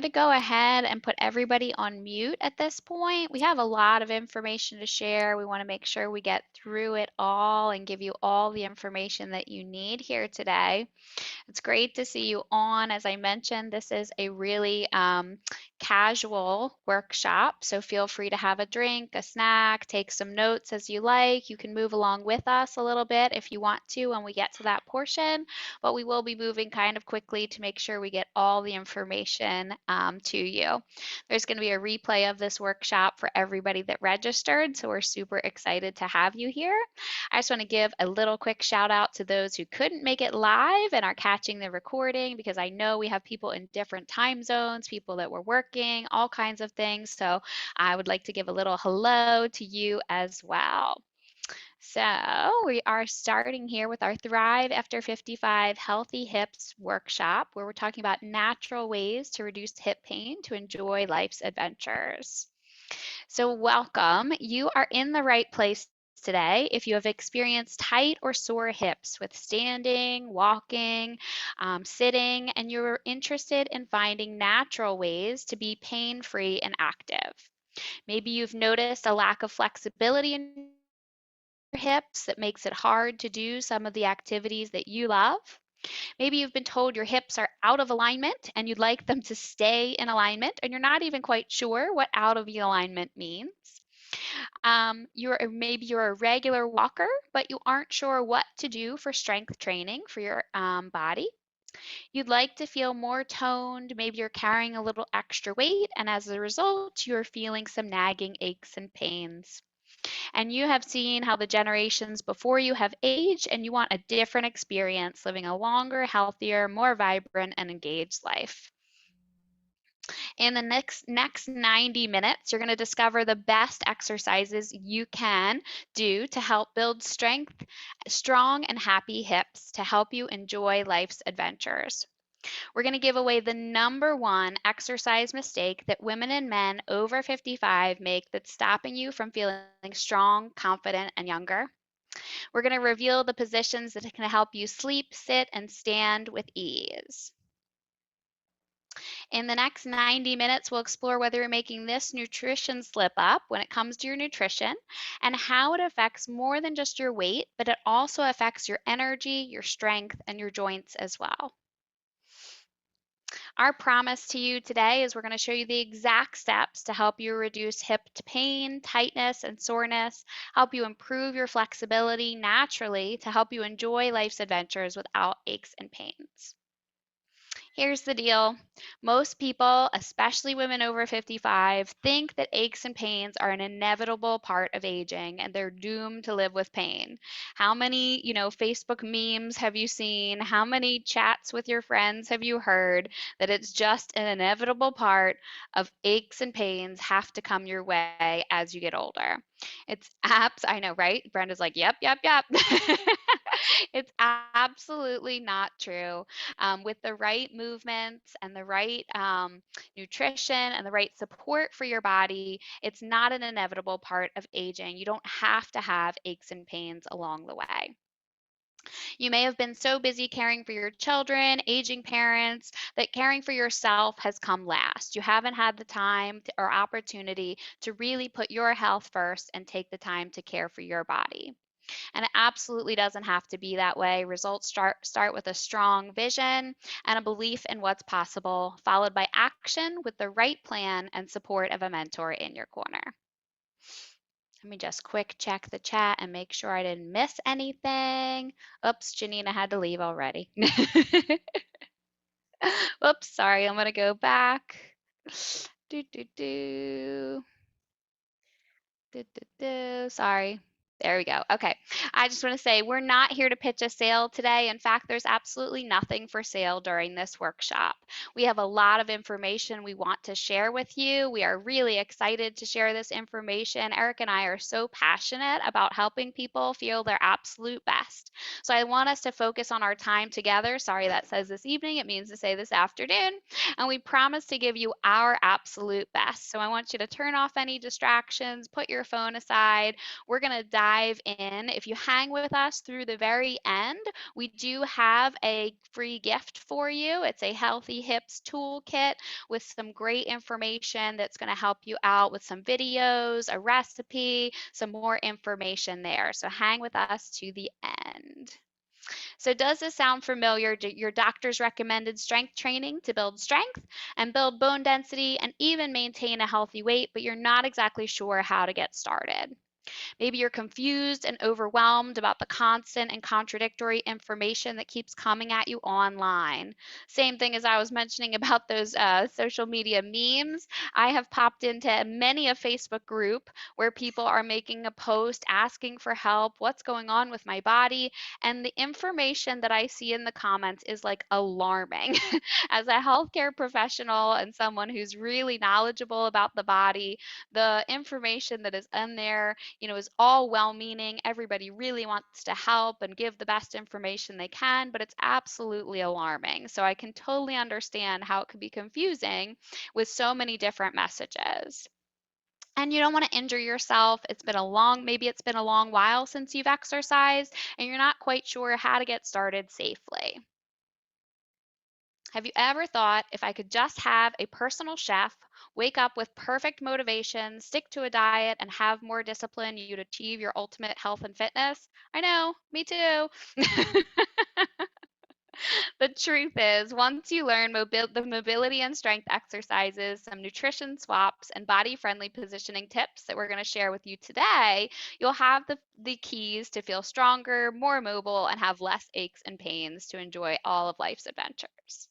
to go ahead and put everybody on mute at this point. We have a lot of information to share. We want to make sure we get through it all and give you all the information that you need here today. It's great to see you on. As I mentioned, this is a really casual workshop, so feel free to have a drink, a snack, take some notes as you like. You can move along with us a little bit if you want to when we get to that portion, but we will be moving kind of quickly to make sure we get all the information to you. There's going to be a replay of this workshop for everybody that registered, so we're super excited to have you here. I just want to give a little quick shout out to those who couldn't make it live and are catching the recording, because I know we have people in different time zones, people that were working, all kinds of things. So I would like to give a little hello to you as well. So we are starting here with our Thrive After 55 Healthy Hips workshop, where we're talking about natural ways to reduce hip pain to enjoy life's adventures. So welcome. You are in the right place today if you have experienced tight or sore hips with standing, walking, sitting, and you're interested in finding natural ways to be pain-free and active. Maybe you've noticed a lack of flexibility in your hips that makes it hard to do some of the activities that you love. Maybe you've been told your hips are out of alignment and you'd like them to stay in alignment, and you're not even quite sure what out of alignment means. Maybe you're a regular walker, but you aren't sure what to do for strength training for your body. You'd like to feel more toned. Maybe you're carrying a little extra weight, and as a result, you're feeling some nagging aches and pains. And you have seen how the generations before you have aged, and you want a different experience, living a longer, healthier, more vibrant, and engaged life. In the next 90 minutes, you're going to discover the best exercises you can do to help build strong and happy hips to help you enjoy life's adventures. We're going to give away the #1 exercise mistake that women and men over 55 make that's stopping you from feeling strong, confident, and younger. We're going to reveal the positions that can help you sleep, sit, and stand with ease. In the next 90 minutes, we'll explore whether you're making this nutrition slip up when it comes to your nutrition, and how it affects more than just your weight, but it also affects your energy, your strength, and your joints as well. Our promise to you today is we're going to show you the exact steps to help you reduce hip pain, tightness, and soreness, help you improve your flexibility naturally to help you enjoy life's adventures without aches and pains. Here's the deal. Most people, especially women over 55, think that aches and pains are an inevitable part of aging and they're doomed to live with pain. How many, Facebook memes have you seen? How many chats with your friends have you heard that it's just an inevitable part of aches and pains have to come your way as you get older? I know, right? Brenda's like, yep, yep, yep. It's absolutely not true. With the right movements and the right nutrition and the right support for your body, it's not an inevitable part of aging. You don't have to have aches and pains along the way. You may have been so busy caring for your children, aging parents, that caring for yourself has come last. You haven't had the time or opportunity to really put your health first and take the time to care for your body. And it absolutely doesn't have to be that way. Results start with a strong vision and a belief in what's possible, followed by action with the right plan and support of a mentor in your corner. Let me just quick check the chat and make sure I didn't miss anything. Oops, Janina had to leave already. Oops, sorry, I'm going to go back. Sorry. There we go. Okay. I just want to say we're not here to pitch a sale today. In fact, there's absolutely nothing for sale during this workshop. We have a lot of information we want to share with you. We are really excited to share this information. Eric and I are so passionate about helping people feel their absolute best. So I want us to focus on our time together. Sorry, that says this evening. It means to say this afternoon. And we promise to give you our absolute best. So I want you to turn off any distractions, put your phone aside. We're going to dive dive in, if you hang with us through the very end, we do have a free gift for you. It's a Healthy Hips toolkit with some great information that's going to help you out with some videos, a recipe, some more information there. So hang with us to the end. So does this sound familiar? Your doctor's recommended strength training to build strength and build bone density and even maintain a healthy weight, but you're not exactly sure how to get started. Maybe you're confused and overwhelmed about the constant and contradictory information that keeps coming at you online. Same thing as I was mentioning about those social media memes. I have popped into many a Facebook group where people are making a post asking for help, what's going on with my body, and the information that I see in the comments is like alarming. As a healthcare professional and someone who's really knowledgeable about the body, the information that is in there, is all well-meaning. Everybody really wants to help and give the best information they can, but it's absolutely alarming. So I can totally understand how it could be confusing with so many different messages. And you don't want to injure yourself. Maybe it's been a long while since you've exercised and you're not quite sure how to get started safely. Have you ever thought, if I could just have a personal chef, wake up with perfect motivation, stick to a diet, and have more discipline, you'd achieve your ultimate health and fitness? I know, me too. The truth is, once you learn the mobility and strength exercises, some nutrition swaps, and body-friendly positioning tips that we're going to share with you today, you'll have the keys to feel stronger, more mobile, and have less aches and pains to enjoy all of life's adventures.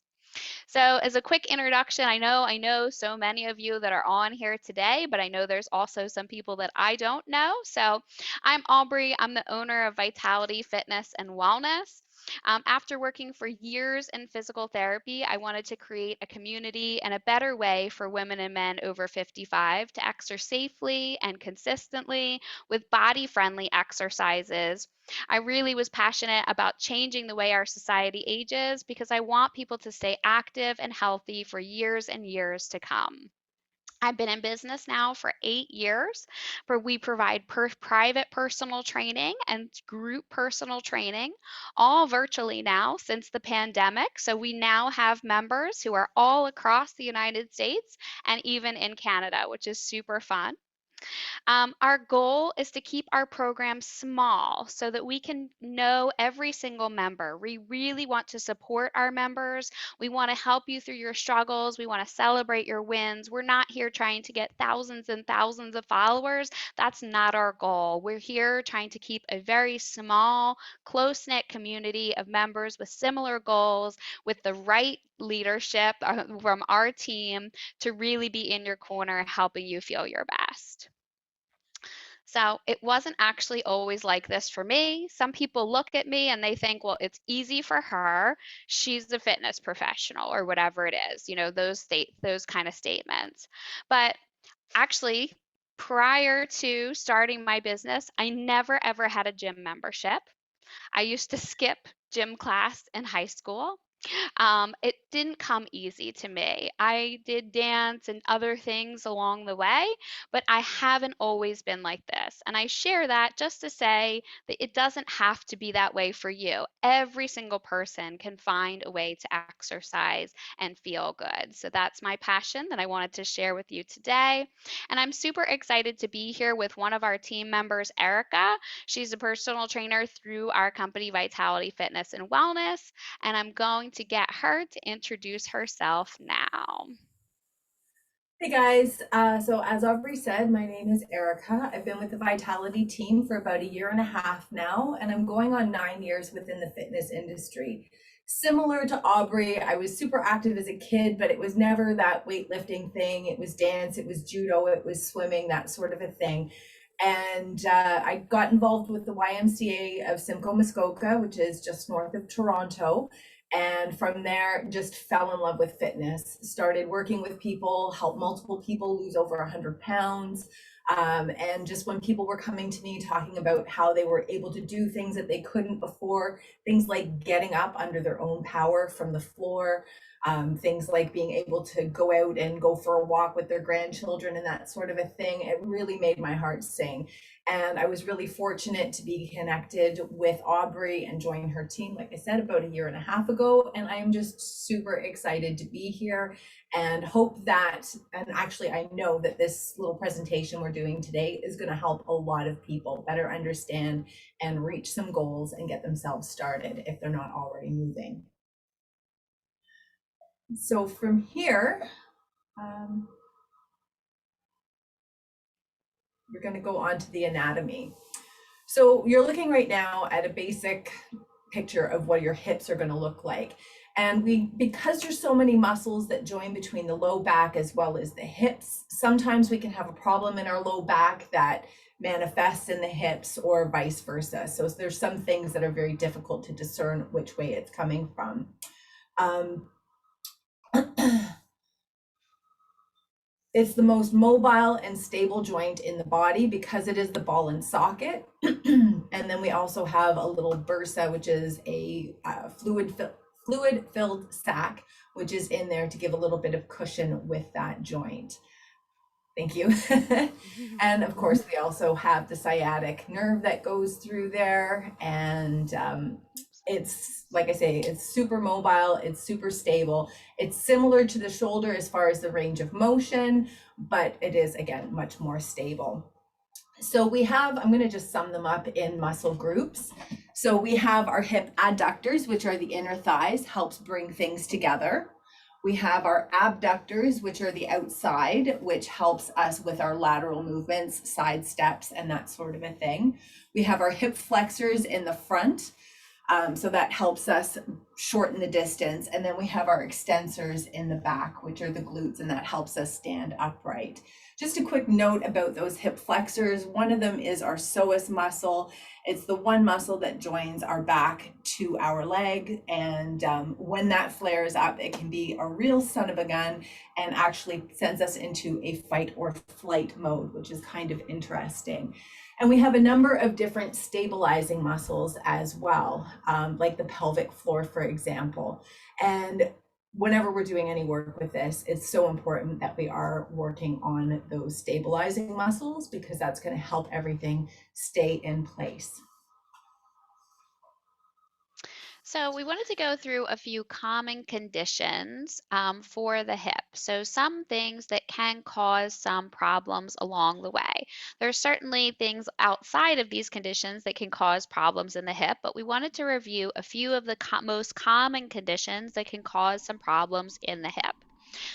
So as a quick introduction, I know so many of you that are on here today, but I know there's also some people that I don't know. So I'm Aubrey. I'm the owner of Vitality Fitness and Wellness. After working for years in physical therapy, I wanted to create a community and a better way for women and men over 55 to exercise safely and consistently with body-friendly exercises. I really was passionate about changing the way our society ages because I want people to stay active and healthy for years and years to come. I've been in business now for 8 years, where we provide private personal training and group personal training, all virtually now since the pandemic. So we now have members who are all across the United States and even in Canada, which is super fun. Our goal is to keep our program small so that we can know every single member. We really want to support our members. We want to help you through your struggles. We want to celebrate your wins. We're not here trying to get thousands and thousands of followers. That's not our goal. We're here trying to keep a very small, close-knit community of members with similar goals, with the right leadership from our team to really be in your corner helping you feel your best. So it wasn't actually always like this for me. Some people look at me and they think, well, it's easy for her. She's a fitness professional or whatever it is, those kind of statements. But actually, prior to starting my business, I never ever had a gym membership. I used to skip gym class in high school. It didn't come easy to me. I did dance and other things along the way, but I haven't always been like this. And I share that just to say that it doesn't have to be that way for you. Every single person can find a way to exercise and feel good. So that's my passion that I wanted to share with you today. And I'm super excited to be here with one of our team members, Erica. She's a personal trainer through our company, Vitality Fitness and Wellness, and I'm going to get her to introduce herself now. Hey guys, so as Aubrey said, my name is Erica. I've been with the Vitality team for about a year and a half now, and I'm going on 9 years within the fitness industry. Similar to Aubrey, I was super active as a kid, but it was never that weightlifting thing. It was dance, it was judo, it was swimming, that sort of a thing. And I got involved with the YMCA of Simcoe Muskoka, which is just north of Toronto. And from there, just fell in love with fitness. Started working with people, helped multiple people lose over 100 pounds. And just when people were coming to me talking about how they were able to do things that they couldn't before, things like getting up under their own power from the floor, things like being able to go out and go for a walk with their grandchildren and that sort of a thing, it really made my heart sing. And I was really fortunate to be connected with Aubrey and join her team, like I said, about a year and a half ago. And I am just super excited to be here and hope that, and actually, I know that this little presentation we're doing today is going to help a lot of people better understand and reach some goals and get themselves started if they're not already moving. So from here, we're going to go on to the anatomy. So you're looking right now at a basic picture of what your hips are going to look like. And because there's so many muscles that join between the low back as well as the hips, sometimes we can have a problem in our low back that manifests in the hips or vice versa. So there's some things that are very difficult to discern which way it's coming from. It's the most mobile and stable joint in the body because it is the ball and socket. And then we also have a little bursa, which is a fluid-filled sac, which is in there to give a little bit of cushion with that joint. Thank you. And of course, we also have the sciatic nerve that goes through there. And it's, like I say, it's super mobile, it's super stable. It's similar to the shoulder as far as the range of motion, but it is, again, much more stable. So we have, I'm going to just sum them up in muscle groups. So we have our hip adductors, which are the inner thighs, helps bring things together. We have our abductors, which are the outside, which helps us with our lateral movements, side steps, and that sort of a thing. We have our hip flexors in the front. So that helps us shorten the distance. And then we have our extensors in the back, which are the glutes, and that helps us stand upright. Just a quick note about those hip flexors. One of them is our psoas muscle. It's the one muscle that joins our back to our leg. And when that flares up, it can be a real son of a gun and actually sends us into a fight or flight mode, which is kind of interesting. And we have a number of different stabilizing muscles as well, like the pelvic floor, for example. And whenever we're doing any work with this, it's so important that we are working on those stabilizing muscles because that's going to help everything stay in place. So we wanted to go through a few common conditions for the hip. So some things that can cause some problems along the way. There's certainly things outside of these conditions that can cause problems in the hip, but we wanted to review a few of the most common conditions that can cause some problems in the hip.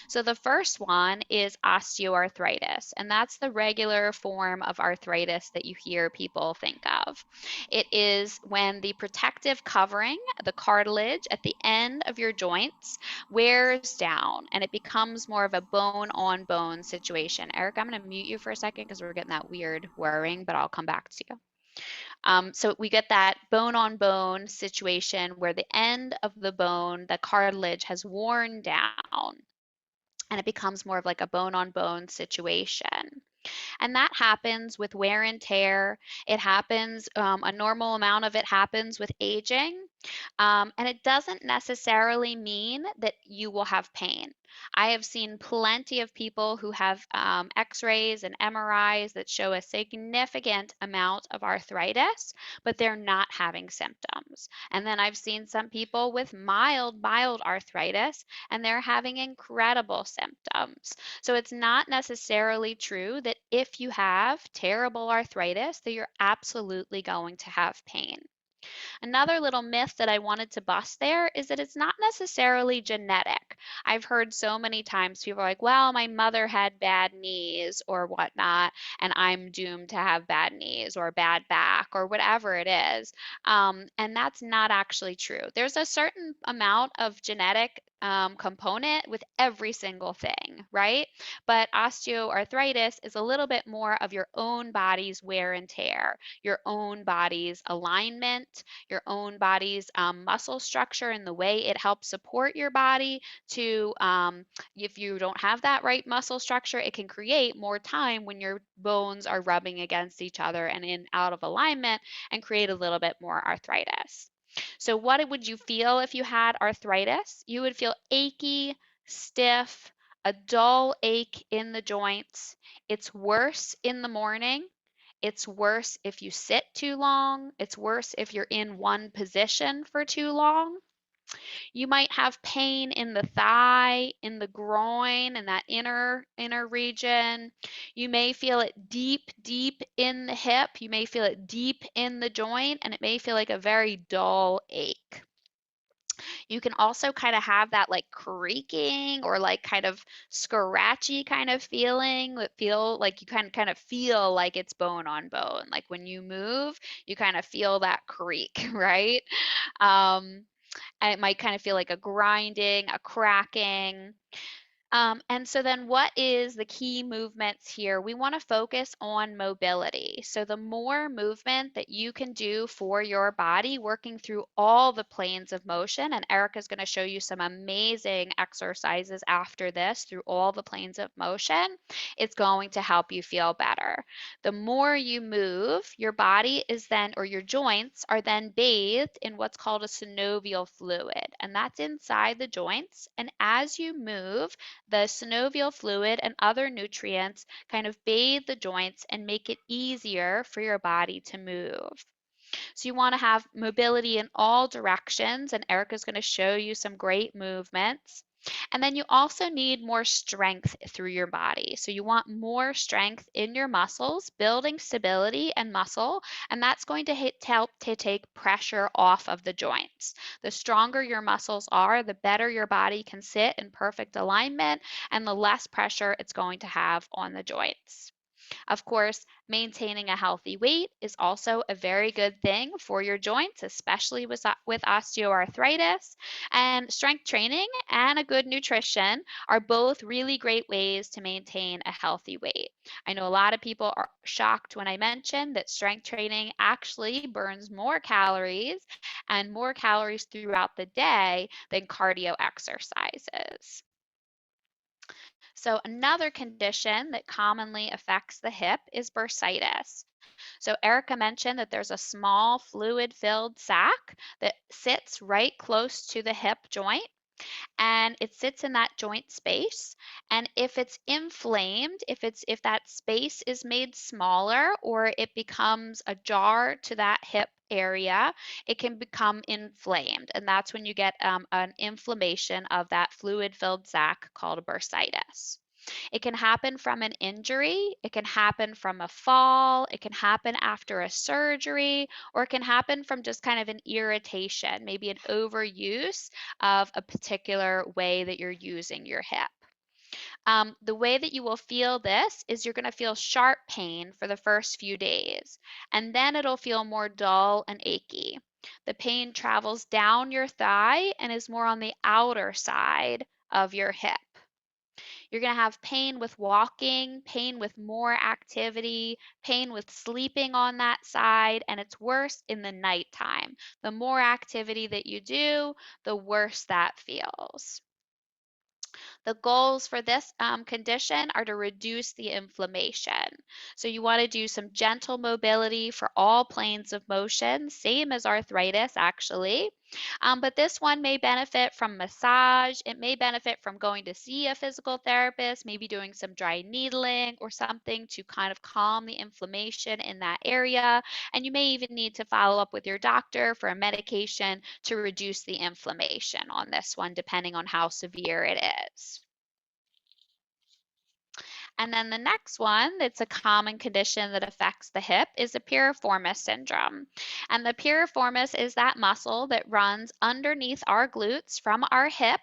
So the first one is osteoarthritis, and that's the regular form of arthritis that you hear people think of. It is when the protective covering, the cartilage at the end of your joints, wears down and it becomes more of a bone on bone situation. Eric, I'm going to mute you for a second because we're getting that weird whirring, but I'll come back to you. So we get that bone on bone situation where the end of the bone, the cartilage, has worn down and it becomes more of like a bone on bone situation. And that happens with wear and tear. It happens, a normal amount of it happens with aging. And it doesn't necessarily mean that you will have pain. I have seen plenty of people who have x-rays and MRIs that show a significant amount of arthritis, but they're not having symptoms. And then I've seen some people with mild arthritis, and they're having incredible symptoms. So it's not necessarily true that if you have terrible arthritis, that you're absolutely going to have pain. Another little myth that I wanted to bust there is that it's not necessarily genetic. I've heard so many times people are like, well, my mother had bad knees or whatnot, and I'm doomed to have bad knees or bad back or whatever it is. And that's not actually true. There's a certain amount of genetic component with every single thing, right? But osteoarthritis is a little bit more of your own body's wear and tear, your own body's alignment, your own body's muscle structure and the way it helps support your body to, if you don't have that right muscle structure, it can create more time when your bones are rubbing against each other and in out of alignment and create a little bit more arthritis. So what would you feel if you had arthritis? You would feel achy, stiff, a dull ache in the joints. It's worse in the morning. It's worse if you sit too long. It's worse if you're in one position for too long. You might have pain in the thigh, in the groin, in that inner region. You may feel it deep in the hip. You may feel it deep in the joint, and it may feel like a very dull ache. You can also kind of have that like creaking or like kind of scratchy kind of feeling that feel like you kind of feel like it's bone on bone. Like when you move, you kind of feel that creak, right? Um, and it might kind of feel like a grinding, a cracking. And so then what is the key movements here? We want to focus on mobility. So the more movement that you can do for your body, working through all the planes of motion, and Erica's going to show you some amazing exercises after this through all the planes of motion, it's going to help you feel better. The more you move, your body is then, or your joints are then bathed in what's called a synovial fluid, and that's inside the joints. And as you move, the synovial fluid and other nutrients kind of bathe the joints and make it easier for your body to move. So you want to have mobility in all directions, and Erica's going to show you some great movements. And then you also need more strength through your body. So you want more strength in your muscles, building stability and muscle, and that's going to help to take pressure off of the joints. The stronger your muscles are, the better your body can sit in perfect alignment, and the less pressure it's going to have on the joints. Of course, maintaining a healthy weight is also a very good thing for your joints, especially with osteoarthritis. And strength training and a good nutrition are both really great ways to maintain a healthy weight. I know a lot of people are shocked when I mention that strength training actually burns more calories and more calories throughout the day than cardio exercises. So another condition that commonly affects the hip is bursitis. So Erica mentioned that there's a small fluid-filled sac that sits right close to the hip joint, and it sits in that joint space. And if it's inflamed, if that space is made smaller or it becomes a jar to that hip area, it can become inflamed, and that's when you get an inflammation of that fluid-filled sac called a bursitis. It can happen from an injury, it can happen from a fall, it can happen after a surgery, or it can happen from just kind of an irritation, maybe an overuse of a particular way that you're using your hip. The way that you will feel this is you're going to feel sharp pain for the first few days, and then it'll feel more dull and achy. The pain travels down your thigh and is more on the outer side of your hip. You're going to have pain with walking, pain with more activity, pain with sleeping on that side, and it's worse in the nighttime. The more activity that you do, the worse that feels. The goals for this condition are to reduce the inflammation. So you want to do some gentle mobility for all planes of motion, same as arthritis actually. But this one may benefit from massage. It may benefit from going to see a physical therapist, maybe doing some dry needling or something to kind of calm the inflammation in that area. And you may even need to follow up with your doctor for a medication to reduce the inflammation on this one, depending on how severe it is. And then the next one that's a common condition that affects the hip is a piriformis syndrome. And the piriformis is that muscle that runs underneath our glutes from our hip,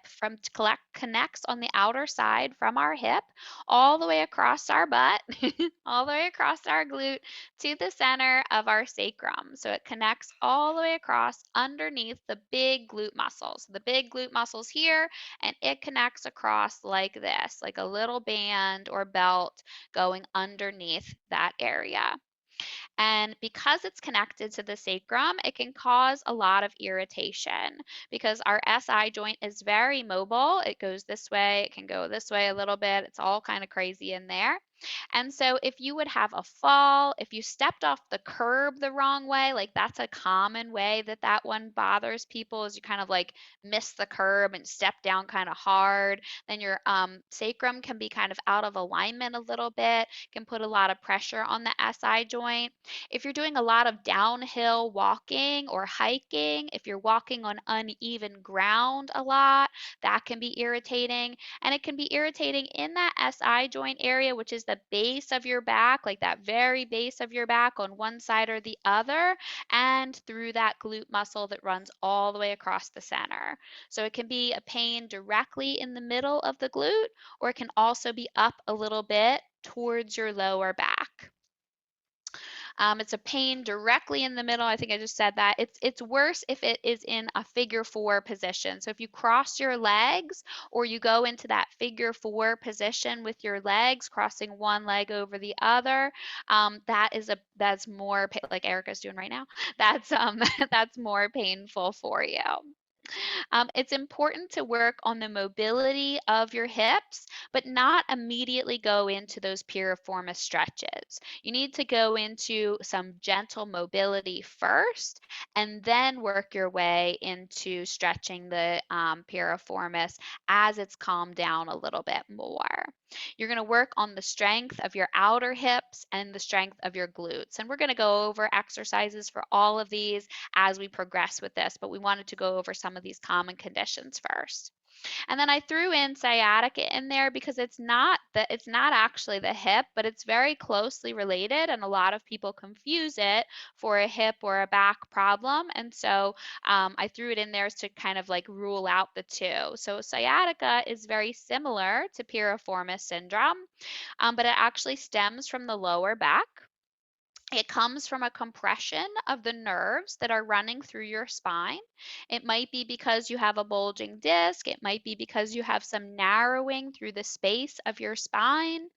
connects on the outer side from our hip, all the way across our butt, all the way across our glute to the center of our sacrum. So it connects all the way across underneath the big glute muscles. The big glute muscles here, and it connects across like this, like a little band or belt going underneath that area. And because it's connected to the sacrum, it can cause a lot of irritation because our SI joint is very mobile. It goes this way, it can go this way a little bit. It's all kind of crazy in there. And so if you would have a fall, if you stepped off the curb the wrong way, like that's a common way that that one bothers people is you kind of like miss the curb and step down kind of hard. Then your sacrum can be kind of out of alignment a little bit, can put a lot of pressure on the SI joint. If you're doing a lot of downhill walking or hiking, if you're walking on uneven ground a lot, that can be irritating. And it can be irritating in that SI joint area, which is the base of your back, like that very base of your back on one side or the other, and through that glute muscle that runs all the way across the center. So it can be a pain directly in the middle of the glute, or it can also be up a little bit towards your lower back. It's a pain directly in the middle. I think I just said that. It's worse if it is in a figure four position. So if you cross your legs or you go into that figure four position with your legs, crossing one leg over the other, that's more like Erica's doing right now. That's that's more painful for you. It's important to work on the mobility of your hips, but not immediately go into those piriformis stretches. You need to go into some gentle mobility first, and then work your way into stretching the piriformis as it's calmed down a little bit more. You're going to work on the strength of your outer hips and the strength of your glutes. And we're going to go over exercises for all of these as we progress with this, but we wanted to go over some of these common conditions first. And then I threw in sciatica in there because it's not actually the hip, but it's very closely related, and a lot of people confuse it for a hip or a back problem. And so I threw it in there to kind of like rule out the two. So sciatica is very similar to piriformis syndrome, but it actually stems from the lower back. It comes from a compression of the nerves that are running through your spine. It might be because you have a bulging disc. It might be because you have some narrowing through the space of your spine.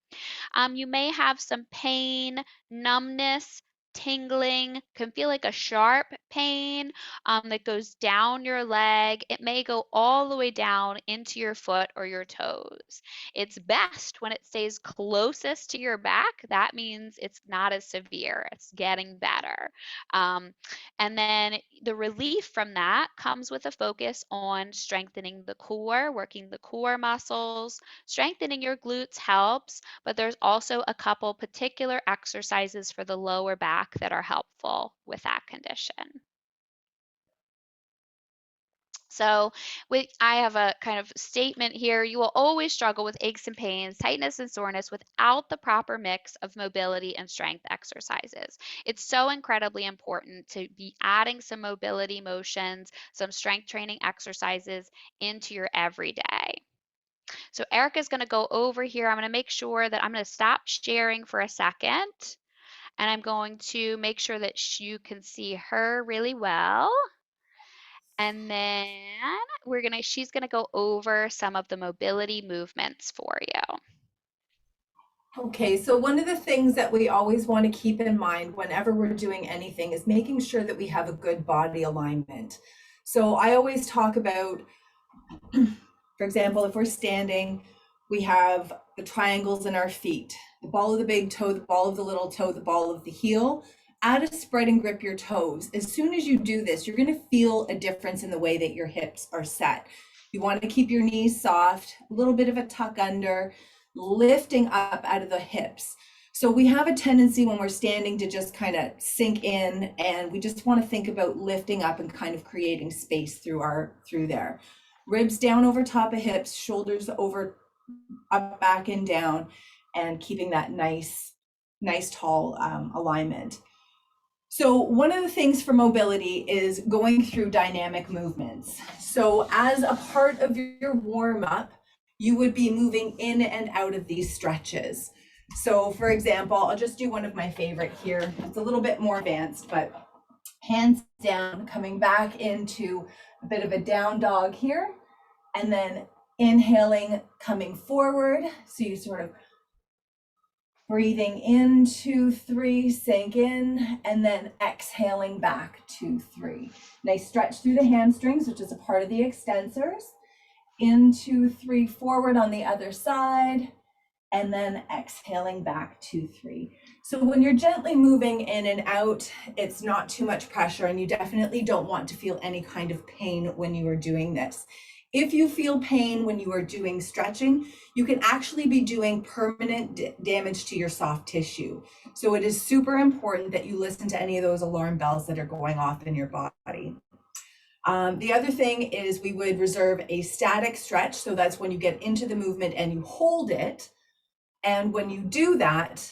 You may have some pain, numbness, tingling, can feel like a sharp pain that goes down your leg. It may go all the way down into your foot or your toes. It's best when it stays closest to your back. That means it's not as severe, it's getting better. Um, and then the relief from that comes with a focus on strengthening the core, working the core muscles. Strengthening your glutes helps, but there's also a couple particular exercises for the lower back that are helpful with that condition. So I have a kind of statement here. You will always struggle with aches and pains, tightness and soreness without the proper mix of mobility and strength exercises. It's so incredibly important to be adding some mobility motions, some strength training exercises into your everyday. So Erica's going to go over here. I'm going to make sure that I'm going to stop sharing for a second, and I'm going to make sure that you can see her really well. And then she's going to go over some of the mobility movements for you. Okay, so one of the things that we always want to keep in mind whenever we're doing anything is making sure that we have a good body alignment. So I always talk about, for example, if we're standing, we have the triangles in our feet, the ball of the big toe, the ball of the little toe, the ball of the heel. Add a spread and grip your toes. As soon as you do this, you're going to feel a difference in the way that your hips are set. You want to keep your knees soft, a little bit of a tuck under, lifting up out of the hips. So we have a tendency when we're standing to just kind of sink in, and we just want to think about lifting up and kind of creating space through there. Ribs down over top of hips, shoulders over, up, back, and down, and keeping that nice tall alignment. So one of the things for mobility is going through dynamic movements. So as a part of your warm up, you would be moving in and out of these stretches. So for example, I'll just do one of my favorite here. It's a little bit more advanced, but hands down, coming back into a bit of a down dog here, and then inhaling, coming forward. So you sort of breathing in, 2, 3, sink in, and then exhaling back, 2, 3. Nice stretch through the hamstrings, which is a part of the extensors. In, 2, 3, forward on the other side, and then exhaling back 2, 3. So when you're gently moving in and out, it's not too much pressure, and you definitely don't want to feel any kind of pain when you are doing this. If you feel pain when you are doing stretching, you can actually be doing permanent damage to your soft tissue. So it is super important that you listen to any of those alarm bells that are going off in your body. The other thing is we would reserve a static stretch. So that's when you get into the movement and you hold it. And when you do that,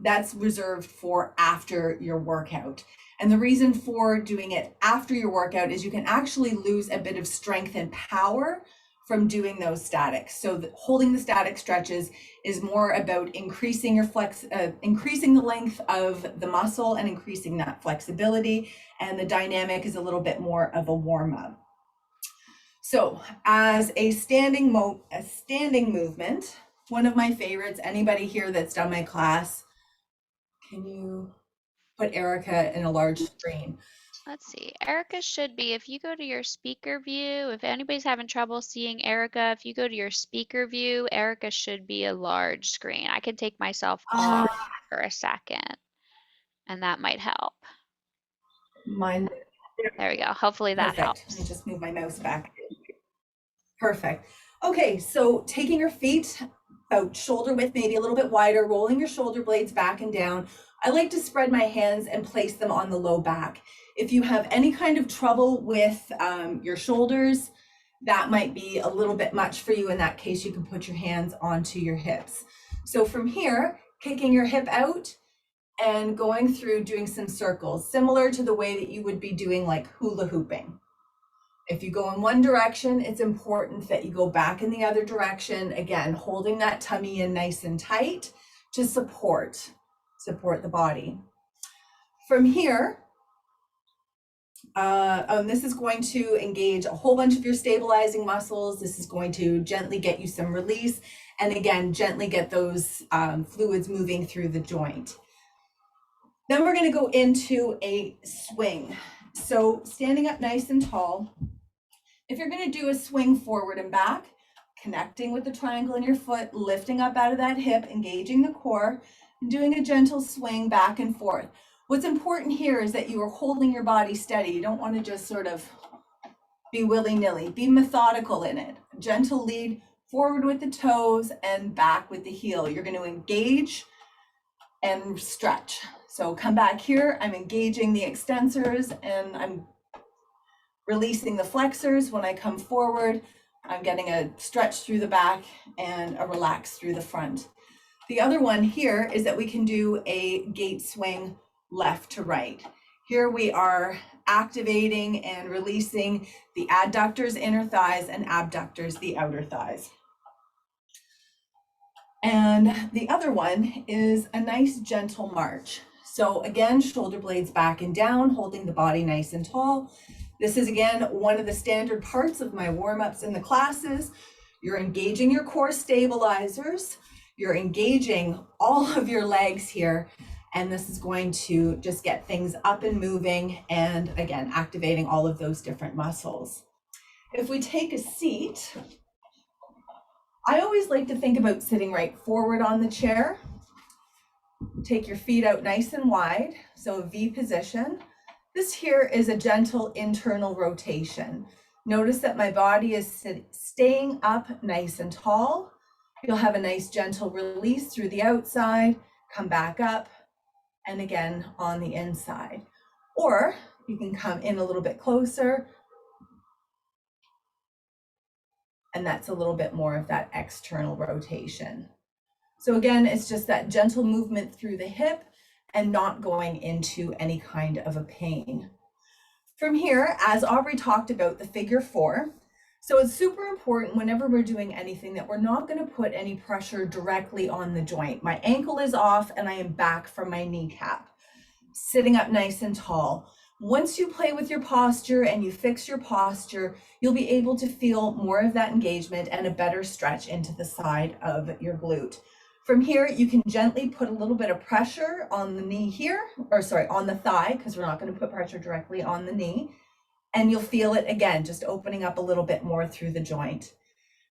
that's reserved for after your workout. And the reason for doing it after your workout is you can actually lose a bit of strength and power from doing those statics. So holding the static stretches is more about increasing your increasing the length of the muscle and increasing that flexibility. And the dynamic is a little bit more of a warm up. So as a standing movement, one of my favorites, anybody here that's done my class, can you put Erica in a large screen? Let's see. Erica should be, if you go to your speaker view, if anybody's having trouble seeing Erica, if you go to your speaker view, Erica should be a large screen. I can take myself Uh, off for a second, and that might help. Mine, There we go. Hopefully that perfect. Let me helps. just move my mouse back. Perfect. Okay, so taking your feet about shoulder width, maybe a little bit wider, rolling your shoulder blades back and down. I like to spread my hands and place them on the low back. If you have any kind of trouble with your shoulders, that might be a little bit much for you. In that case, you can put your hands onto your hips. So from here, kicking your hip out and going through doing some circles, similar to the way that you would be doing like hula hooping. If you go in one direction, it's important that you go back in the other direction. Again, holding that tummy in nice and tight to support the body. From here, and this is going to engage a whole bunch of your stabilizing muscles. This is going to gently get you some release. And again, gently get those fluids moving through the joint. Then we're going to go into a swing. So standing up nice and tall. If you're going to do a swing forward and back, connecting with the triangle in your foot, lifting up out of that hip, engaging the core, and doing a gentle swing back and forth. What's important here is that you are holding your body steady. You don't want to just sort of be willy-nilly. Be methodical in it. Gentle lead forward with the toes and back with the heel. You're going to engage and stretch. So come back here. I'm engaging the extensors and I'm releasing the flexors. When I come forward, I'm getting a stretch through the back and a relax through the front. The other one here is that we can do a gait swing left to right. Here we are activating and releasing the adductors, inner thighs, and abductors, the outer thighs. And the other one is a nice gentle march. So again, shoulder blades back and down, holding the body nice and tall. This is again one of the standard parts of my warm-ups in the classes. You're engaging your core stabilizers. You're engaging all of your legs here. And this is going to just get things up and moving and again, activating all of those different muscles. If we take a seat, I always like to think about sitting right forward on the chair. Take your feet out nice and wide, so a V position. This here is a gentle internal rotation. Notice that my body is staying up nice and tall. You'll have a nice gentle release through the outside, come back up, and again on the inside. Or you can come in a little bit closer, and that's a little bit more of that external rotation. So again, it's just that gentle movement through the hip and not going into any kind of a pain. From here, as Aubrey talked about, the figure 4. So it's super important whenever we're doing anything that we're not going to put any pressure directly on the joint. My ankle is off and I am back from my kneecap, sitting up nice and tall. Once you play with your posture and you fix your posture, you'll be able to feel more of that engagement and a better stretch into the side of your glute. From here, you can gently put a little bit of pressure on the knee here, or sorry, on the thigh, because we're not going to put pressure directly on the knee. And you'll feel it again, just opening up a little bit more through the joint.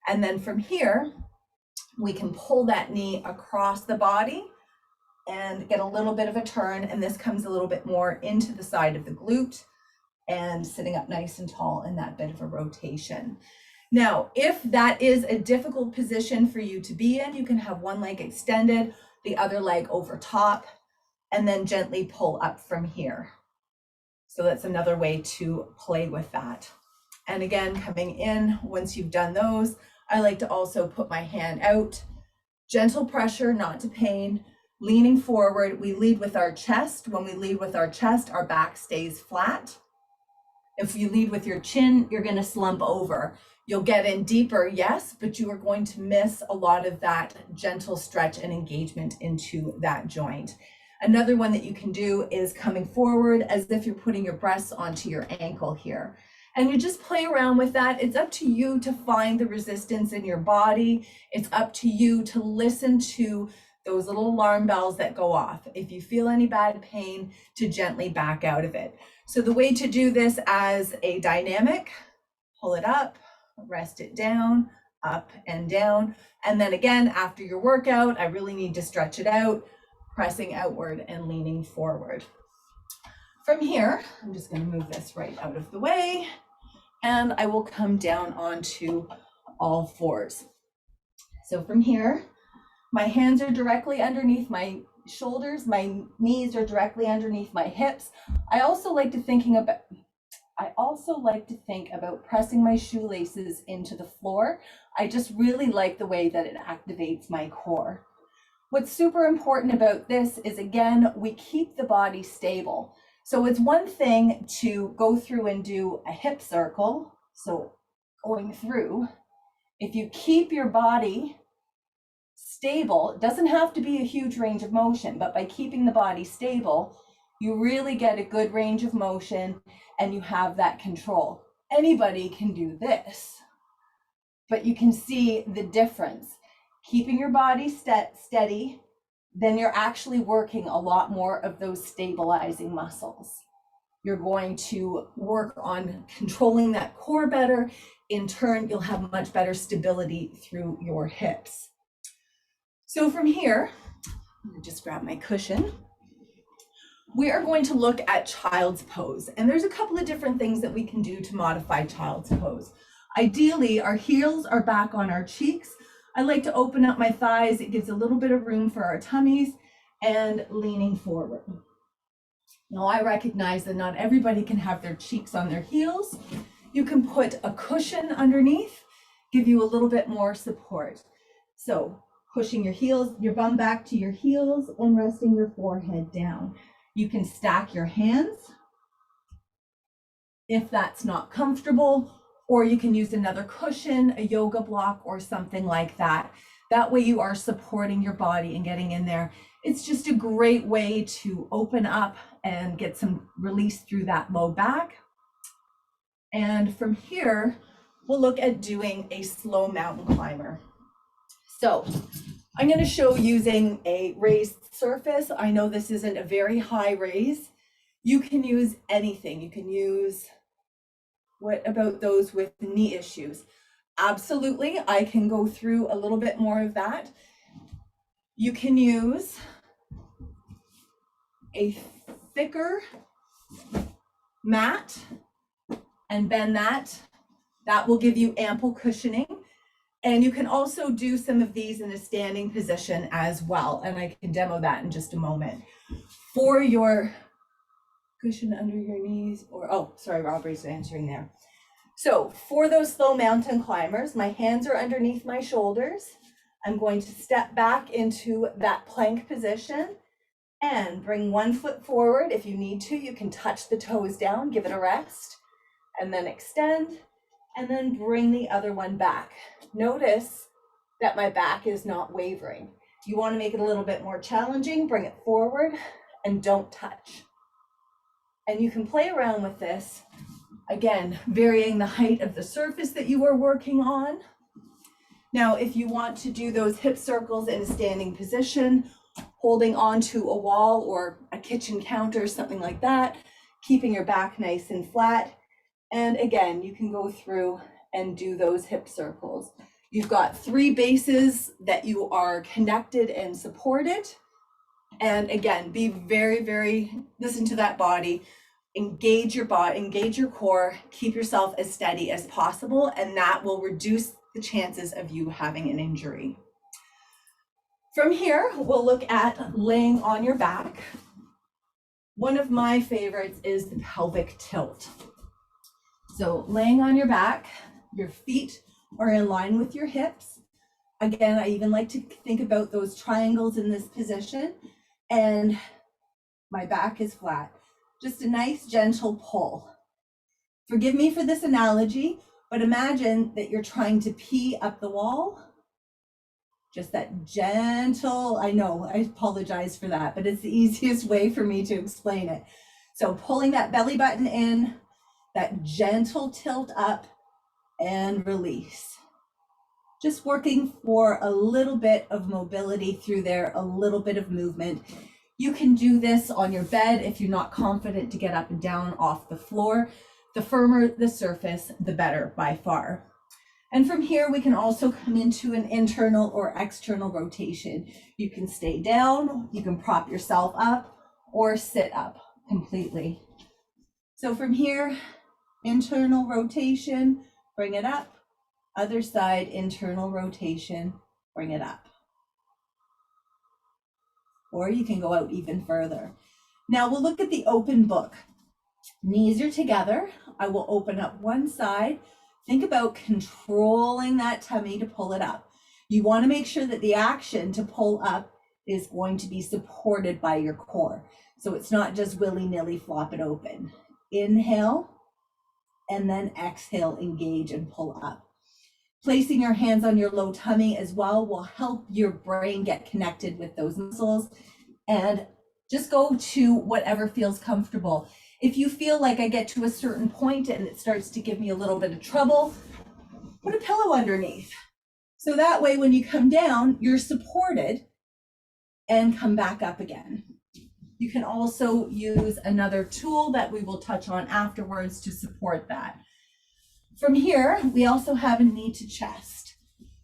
And then from here, We can pull that knee across the body and get a little bit of a turn, and this comes a little bit more into the side of the glute and sitting up nice and tall in that bit of a rotation. Now, if that is a difficult position for you to be in, you can have one leg extended, the other leg over top, and then gently pull up from here. So that's another way to play with that. And again, coming in, once you've done those, I like to also put my hand out, gentle pressure, not to pain, leaning forward. We lead with our chest. When we lead with our chest, our back stays flat. If you lead with your chin, you're going to slump over. You'll get in deeper, yes, but you are going to miss a lot of that gentle stretch and engagement into that joint. Another one that you can do is coming forward as if you're putting your breasts onto your ankle here. And you just play around with that. It's up to you to find the resistance in your body. It's up to you to listen to those little alarm bells that go off. If you feel any bad pain, to gently back out of it. So the way to do this as a dynamic, pull it up, rest it down, up and down. And then again, after your workout, I really need to stretch it out, pressing outward and leaning forward. From here, I'm just going to move this right out of the way, and I will come down onto all fours. So from here, my hands are directly underneath my shoulders, my knees are directly underneath my hips. I also like to think about pressing my shoelaces into the floor. I just really like the way that it activates my core. What's super important about this is, again, we keep the body stable. So it's one thing to go through and do a hip circle. So going through, if you keep your body stable, it doesn't have to be a huge range of motion, but by keeping the body stable, you really get a good range of motion and you have that control. Anybody can do this, but you can see the difference. Keeping your body steady, then you're actually working a lot more of those stabilizing muscles. You're going to work on controlling that core better. In turn, you'll have much better stability through your hips. So from here, I'm going to just grab my cushion. We are going to look at child's pose. And there's a couple of different things that we can do to modify child's pose. Ideally, our heels are back on our cheeks. I like to open up my thighs. It gives a little bit of room for our tummies, and leaning forward. Now, I recognize that not everybody can have their cheeks on their heels. You can put a cushion underneath, give you a little bit more support. So pushing your heels, your bum back to your heels, and resting your forehead down. You can stack your hands if that's not comfortable, or you can use another cushion, a yoga block, or something like that. That way you are supporting your body and getting in there. It's just a great way to open up and get some release through that low back. And from here, we'll look at doing a slow mountain climber. So I'm going to show using a raised surface. I know this isn't a very high raise. You can use anything. You can use, what about those with knee issues? Absolutely, I can go through a little bit more of that. You can use a thicker mat and bend that. That will give you ample cushioning. And you can also do some of these in a standing position as well. And I can demo that in just a moment. For your cushion under your knees, or, oh, sorry, Aubrey's answering there. So for those slow mountain climbers, my hands are underneath my shoulders. I'm going to step back into that plank position and bring one foot forward. If you need to, you can touch the toes down, give it a rest, and then extend, and then bring the other one back. Notice that my back is not wavering. You want to make it a little bit more challenging, bring it forward, and don't touch. And you can play around with this, again, varying the height of the surface that you are working on. Now, if you want to do those hip circles in a standing position, holding onto a wall or a kitchen counter, something like that, keeping your back nice and flat. And again, you can go through and do those hip circles. You've got 3 bases that you are connected and supported. And again, be very, listen to that body, engage your body, engage your core, keep yourself as steady as possible, and that will reduce the chances of you having an injury. From here, we'll look at laying on your back. One of my favorites is the pelvic tilt. So laying on your back, your feet are in line with your hips. Again, I even like to think about those triangles in this position, and my back is flat. Just a nice gentle pull. Forgive me for this analogy, but imagine that you're trying to pee up the wall. Just that gentle, I know, I apologize for that, but it's the easiest way for me to explain it. So pulling that belly button in, that gentle tilt up and release. Just working for a little bit of mobility through there, a little bit of movement. You can do this on your bed if you're not confident to get up and down off the floor. The firmer the surface, the better by far. And from here, we can also come into an internal or external rotation. You can stay down, you can prop yourself up, or sit up completely. So from here, internal rotation, bring it up. Other side, internal rotation, bring it up. Or you can go out even further. Now we'll look at the open book. Knees are together. I will open up one side. Think about controlling that tummy to pull it up. You want to make sure that the action to pull up is going to be supported by your core. So it's not just willy-nilly flop it open. Inhale, and then exhale, engage and pull up. Placing your hands on your low tummy as well will help your brain get connected with those muscles, and just go to whatever feels comfortable. If you feel like I get to a certain point and it starts to give me a little bit of trouble, put a pillow underneath. So that way, when you come down, you're supported and come back up again. You can also use another tool that we will touch on afterwards to support that. From here, we also have a knee to chest.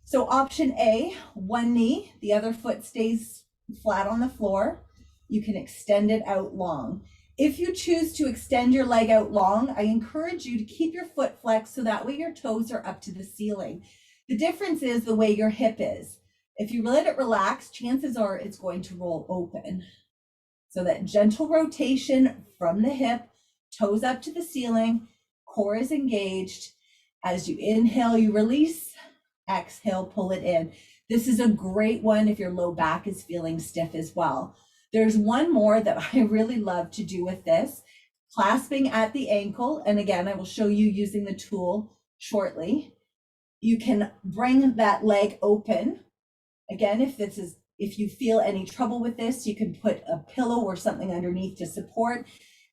So option A, one knee, the other foot stays flat on the floor. You can extend it out long. If you choose to extend your leg out long, I encourage you to keep your foot flexed so that way your toes are up to the ceiling. The difference is the way your hip is. If you let it relax, chances are it's going to roll open. So that gentle rotation from the hip, toes up to the ceiling, core is engaged. As you inhale, you release, exhale, pull it in. This is a great one if your low back is feeling stiff as well. There's one more that I really love to do with this, clasping at the ankle. And again, I will show you using the tool shortly. You can bring that leg open. Again, if you feel any trouble with this, you can put a pillow or something underneath to support,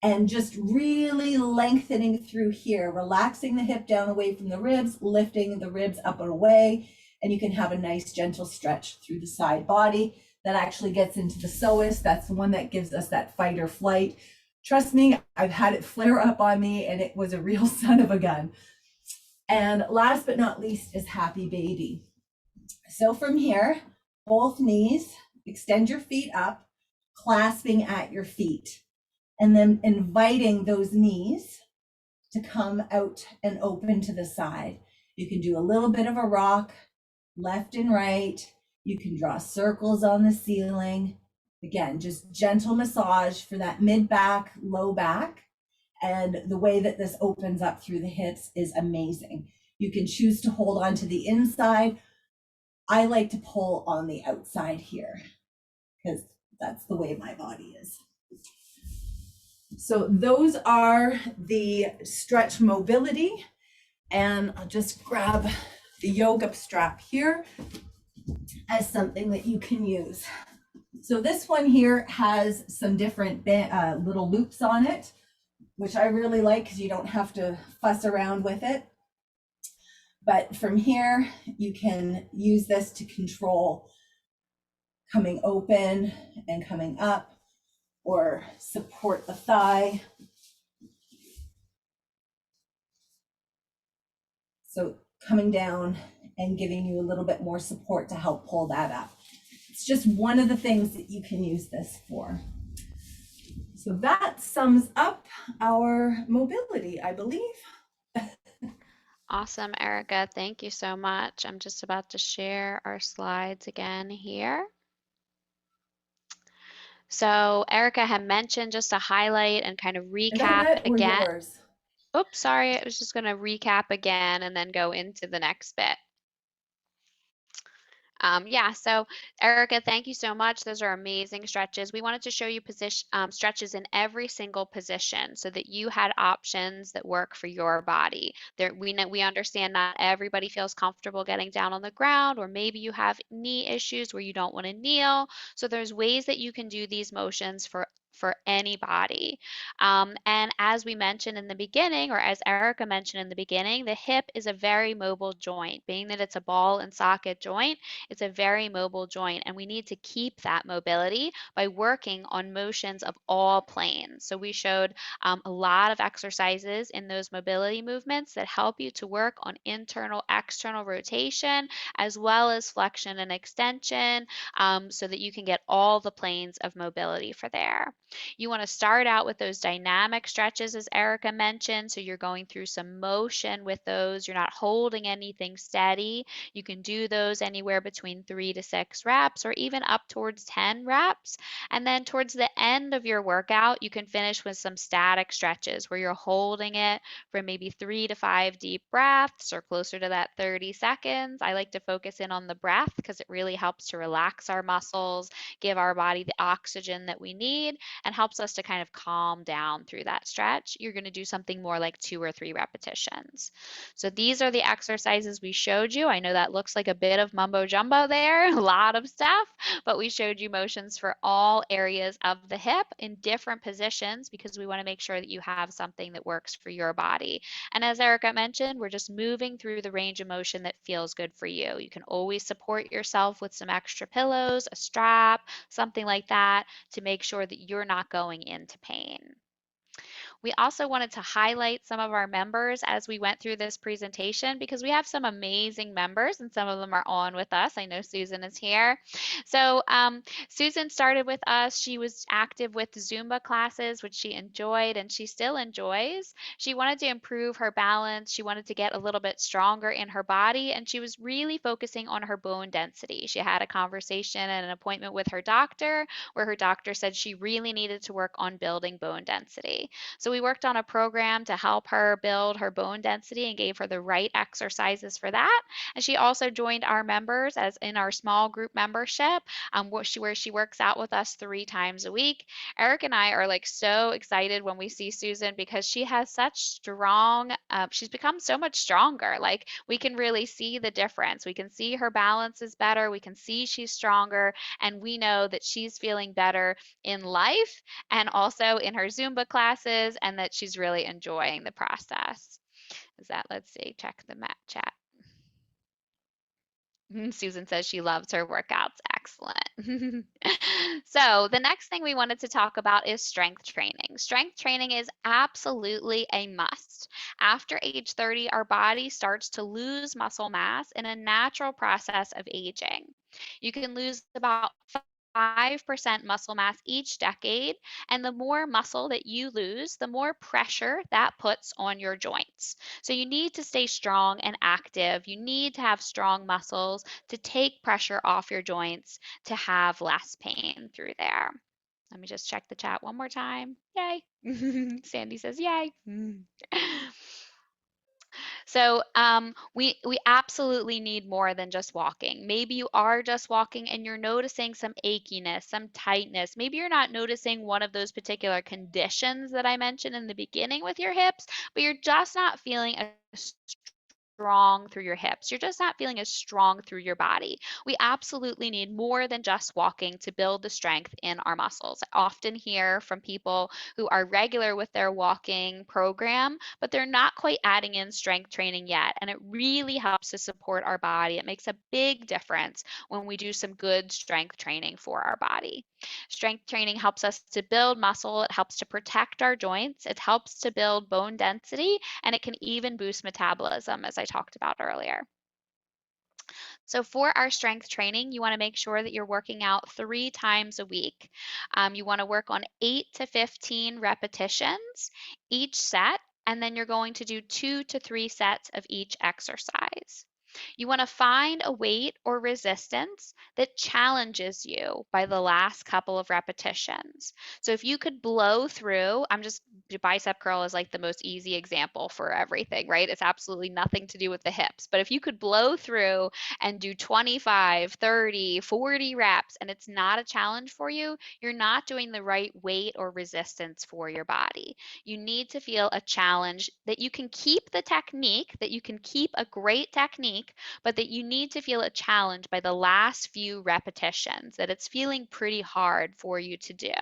and just really lengthening through here, relaxing the hip down away from the ribs, lifting the ribs up and away, and you can have a nice gentle stretch through the side body. That actually gets into the psoas. That's the one that gives us that fight or flight. Trust me, I've had it flare up on me and it was a real son of a gun. And last but not least is happy baby. So from here, both knees, extend your feet up, clasping at your feet, and then inviting those knees to come out and open to the side. You can do a little bit of a rock, left and right. You can draw circles on the ceiling. Again, just gentle massage for that mid back, low back. And the way that this opens up through the hips is amazing. You can choose to hold on to the inside. I like to pull on the outside here because that's the way my body is. So those are the stretch mobility, and I'll just grab the yoga strap here as something that you can use. So this one here has some different little loops on it, which I really like because you don't have to fuss around with it. But from here, you can use this to control coming open and coming up, or support the thigh. So coming down and giving you a little bit more support to help pull that up. It's just one of the things that you can use this for. So that sums up our mobility, I believe. Awesome, Erica. Thank you so much. I'm just about to share our slides again here. So Erica had mentioned, just to highlight and kind of Is that recap it or again. yours? Oops, sorry. I was just going to recap again and then go into the next bit. Yeah, so Erica, thank you so much. Those are amazing stretches. We wanted to show you stretches in every single position so that you had options that work for your body. We understand not everybody feels comfortable getting down on the ground, or maybe you have knee issues where you don't want to kneel. So there's ways that you can do these motions for anybody. And as we mentioned in the beginning, or as Erica mentioned in the beginning, the hip is a very mobile joint. Being that it's a ball and socket joint, it's a very mobile joint, and we need to keep that mobility by working on motions of all planes. So we showed a lot of exercises in those mobility movements that help you to work on internal, external rotation, as well as flexion and extension, so that you can get all the planes of mobility for there. You want to start out with those dynamic stretches, as Erica mentioned. So you're going through some motion with those. You're not holding anything steady. You can do those anywhere between 3 to 6 reps, or even up towards 10 reps. And then towards the end of your workout, you can finish with some static stretches where you're holding it for maybe 3 to 5 deep breaths, or closer to that 30 seconds. I like to focus in on the breath because it really helps to relax our muscles, give our body the oxygen that we need, and helps us to kind of calm down through that stretch. You're going to do something more like 2 or 3 repetitions. So these are the exercises we showed you. I know that looks like a bit of mumbo jumbo there, a lot of stuff, but we showed you motions for all areas of the hip in different positions because we want to make sure that you have something that works for your body. And as Erica mentioned, we're just moving through the range of motion that feels good for you. You can always support yourself with some extra pillows, a strap, something like that, to make sure that you're not going into pain. We also wanted to highlight some of our members as we went through this presentation because we have some amazing members and some of them are on with us. I know Susan is here. So Susan started with us. She was active with Zumba classes, which she enjoyed and she still enjoys. She wanted to improve her balance. She wanted to get a little bit stronger in her body, and she was really focusing on her bone density. She had a conversation and an appointment with her doctor where her doctor said she really needed to work on building bone density. So we worked on a program to help her build her bone density and gave her the right exercises for that. And she also joined our members as in our small group membership, where she works out with us 3 times a week. Eric and I are like so excited when we see Susan because she has such strong, she's become so much stronger. Like we can really see the difference. We can see her balance is better. We can see she's stronger, and we know that she's feeling better in life and also in her Zumba classes, and that she's really enjoying the process. Is that, let's see, check the mat chat. Susan says she loves her workouts. Excellent. So the next thing we wanted to talk about is strength training. Strength training is absolutely a must. After age 30, our body starts to lose muscle mass in a natural process of aging. You can lose about 5% muscle mass each decade, and the more muscle that you lose, the more pressure that puts on your joints. So you need to stay strong and active. You need to have strong muscles to take pressure off your joints to have less pain through there. Let me just check the chat one more time. Yay. Sandy says, yay. So we absolutely need more than just walking. Maybe you are just walking and you're noticing some achiness, some tightness. Maybe you're not noticing one of those particular conditions that I mentioned in the beginning with your hips, but you're just not feeling as strong through your hips. You're just not feeling as strong through your body. We absolutely need more than just walking to build the strength in our muscles. I often hear from people who are regular with their walking program, but they're not quite adding in strength training yet. And it really helps to support our body. It makes a big difference when we do some good strength training for our body. Strength training helps us to build muscle. It helps to protect our joints. It helps to build bone density, and it can even boost metabolism, as I talked about earlier. So for our strength training, you want to make sure that you're working out 3 times a week. You want to work on 8 to 15 repetitions each set, and then you're going to do 2 to 3 sets of each exercise. You want to find a weight or resistance that challenges you by the last couple of repetitions. So if you could blow through, bicep curl is like the most easy example for everything, right? It's absolutely nothing to do with the hips. But if you could blow through and do 25, 30, 40 reps and it's not a challenge for you, you're not doing the right weight or resistance for your body. You need to feel a challenge that you can keep the technique, that you can keep a great technique, but that you need to feel a challenge by the last few repetitions, that it's feeling pretty hard for you to do.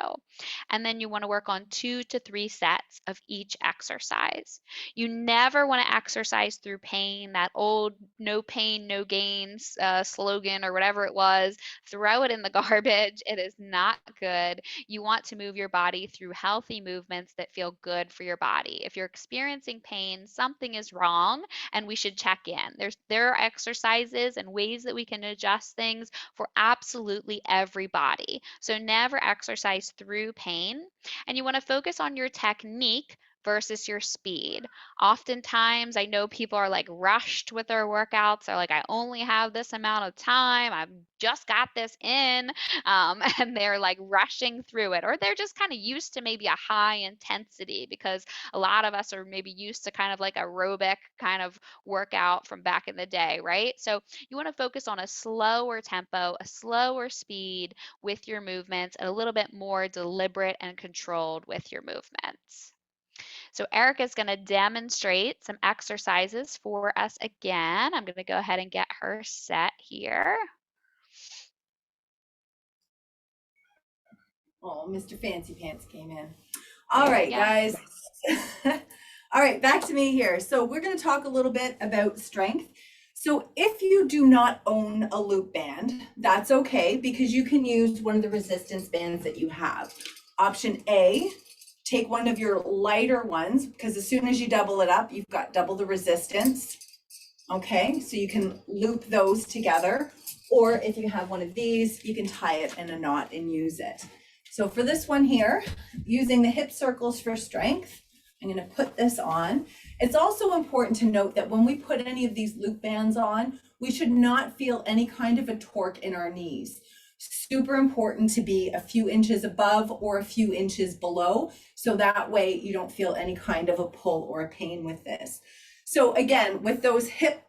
And then you want to work on 2 to 3 sets of each exercise. You never want to exercise through pain, that old no pain, no gains slogan or whatever it was. Throw it in the garbage. It is not good. You want to move your body through healthy movements that feel good for your body. If you're experiencing pain, something is wrong and we should check in. There are exercises and ways that we can adjust things for absolutely everybody. So never exercise through pain. And you want to focus on your technique versus your speed. Oftentimes, I know people are like rushed with their workouts. They're like, I only have this amount of time. I've just got this in. And they're like rushing through it. Or they're just kind of used to maybe a high intensity because a lot of us are maybe used to kind of like aerobic kind of workout from back in the day, right? So you want to focus on a slower tempo, a slower speed with your movements, and a little bit more deliberate and controlled with your movements. So Erica is going to demonstrate some exercises for us again. I'm going to go ahead and get her set here. Oh, Mr. Fancy Pants came in. All There we right, go. guys. All right, back to me here. So we're going to talk a little bit about strength. So if you do not own a loop band, that's okay because you can use one of the resistance bands that you have. Option A, take one of your lighter ones because as soon as you double it up, you've got double the resistance. Okay, so you can loop those together. Or if you have one of these, you can tie it in a knot and use it. So for this one here, using the hip circles for strength, I'm going to put this on. It's also important to note that when we put any of these loop bands on, we should not feel any kind of a torque in our knees. Super important to be a few inches above or a few inches below, so that way you don't feel any kind of a pull or a pain with this. So again, with those hip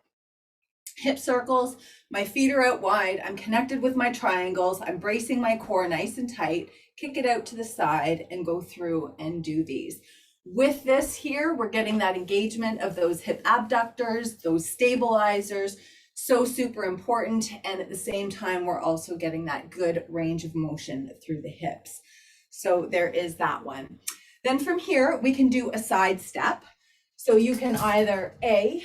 circles, my feet are out wide, I'm connected with my triangles, I'm bracing my core nice and tight, kick it out to the side and go through and do these. With this here, we're getting that engagement of those hip abductors, those stabilizers, so super important. And at the same time, we're also getting that good range of motion through the hips. So there is that one. Then from here, we can do a side step. So you can either A,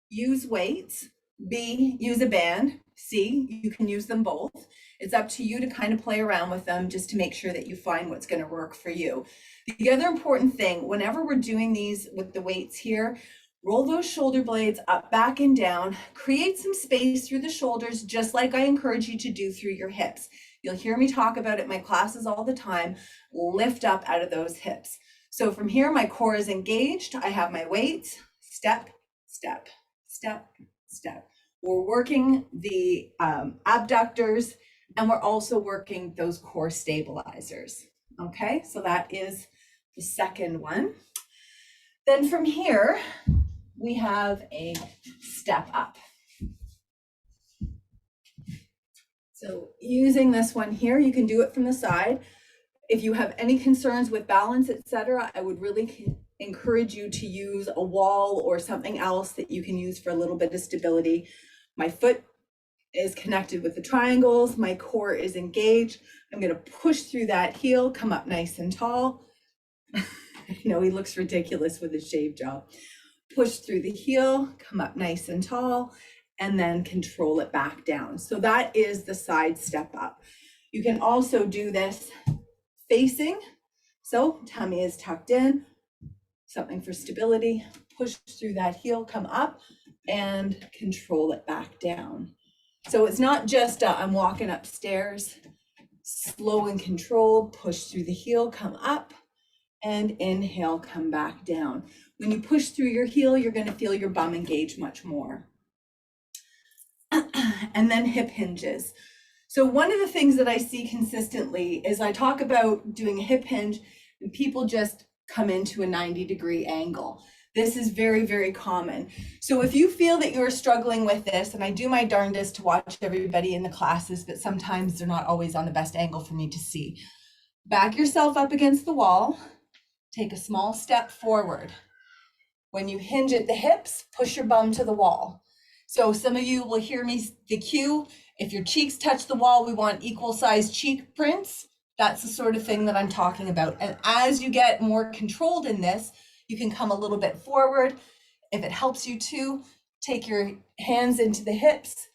use weights, B, use a band, C, you can use them both. It's up to you to kind of play around with them just to make sure that you find what's going to work for you. The other important thing, whenever we're doing these with the weights here, roll those shoulder blades up, back, and down. Create some space through the shoulders, just like I encourage you to do through your hips. You'll hear me talk about it in my classes all the time. Lift up out of those hips. So from here, my core is engaged. I have my weights, step, step, step, step. We're working the abductors, and we're also working those core stabilizers. Okay, so that is the second one. Then from here, we have a step up. So using this one here, you can do it from the side. If you have any concerns with balance, etc., I would really encourage you to use a wall or something else that you can use for a little bit of stability. My foot is connected with the triangles, my core is engaged. I'm going to push through that heel, come up nice and tall. I know he looks ridiculous with his shaved jaw. Push through the heel, come up nice and tall, and then control it back down. So that is the side step up. You can also do this facing. So tummy is tucked in, something for stability, push through that heel, come up and control it back down. So it's not just I'm walking upstairs, slow and controlled, push through the heel, come up, and inhale, come back down. When you push through your heel, you're going to feel your bum engage much more. And then hip hinges. So one of the things that I see consistently is I talk about doing a hip hinge and people just come into a 90-degree angle. This is very, very common. So if you feel that you're struggling with this, and I do my darndest to watch everybody in the classes, but sometimes they're not always on the best angle for me to see. Back yourself up against the wall, take a small step forward. When you hinge at the hips, push your bum to the wall. So some of you will hear me, the cue, if your cheeks touch the wall, we want equal sized cheek prints. That's the sort of thing that I'm talking about. And as you get more controlled in this, you can come a little bit forward. If it helps you to, take your hands into the hips,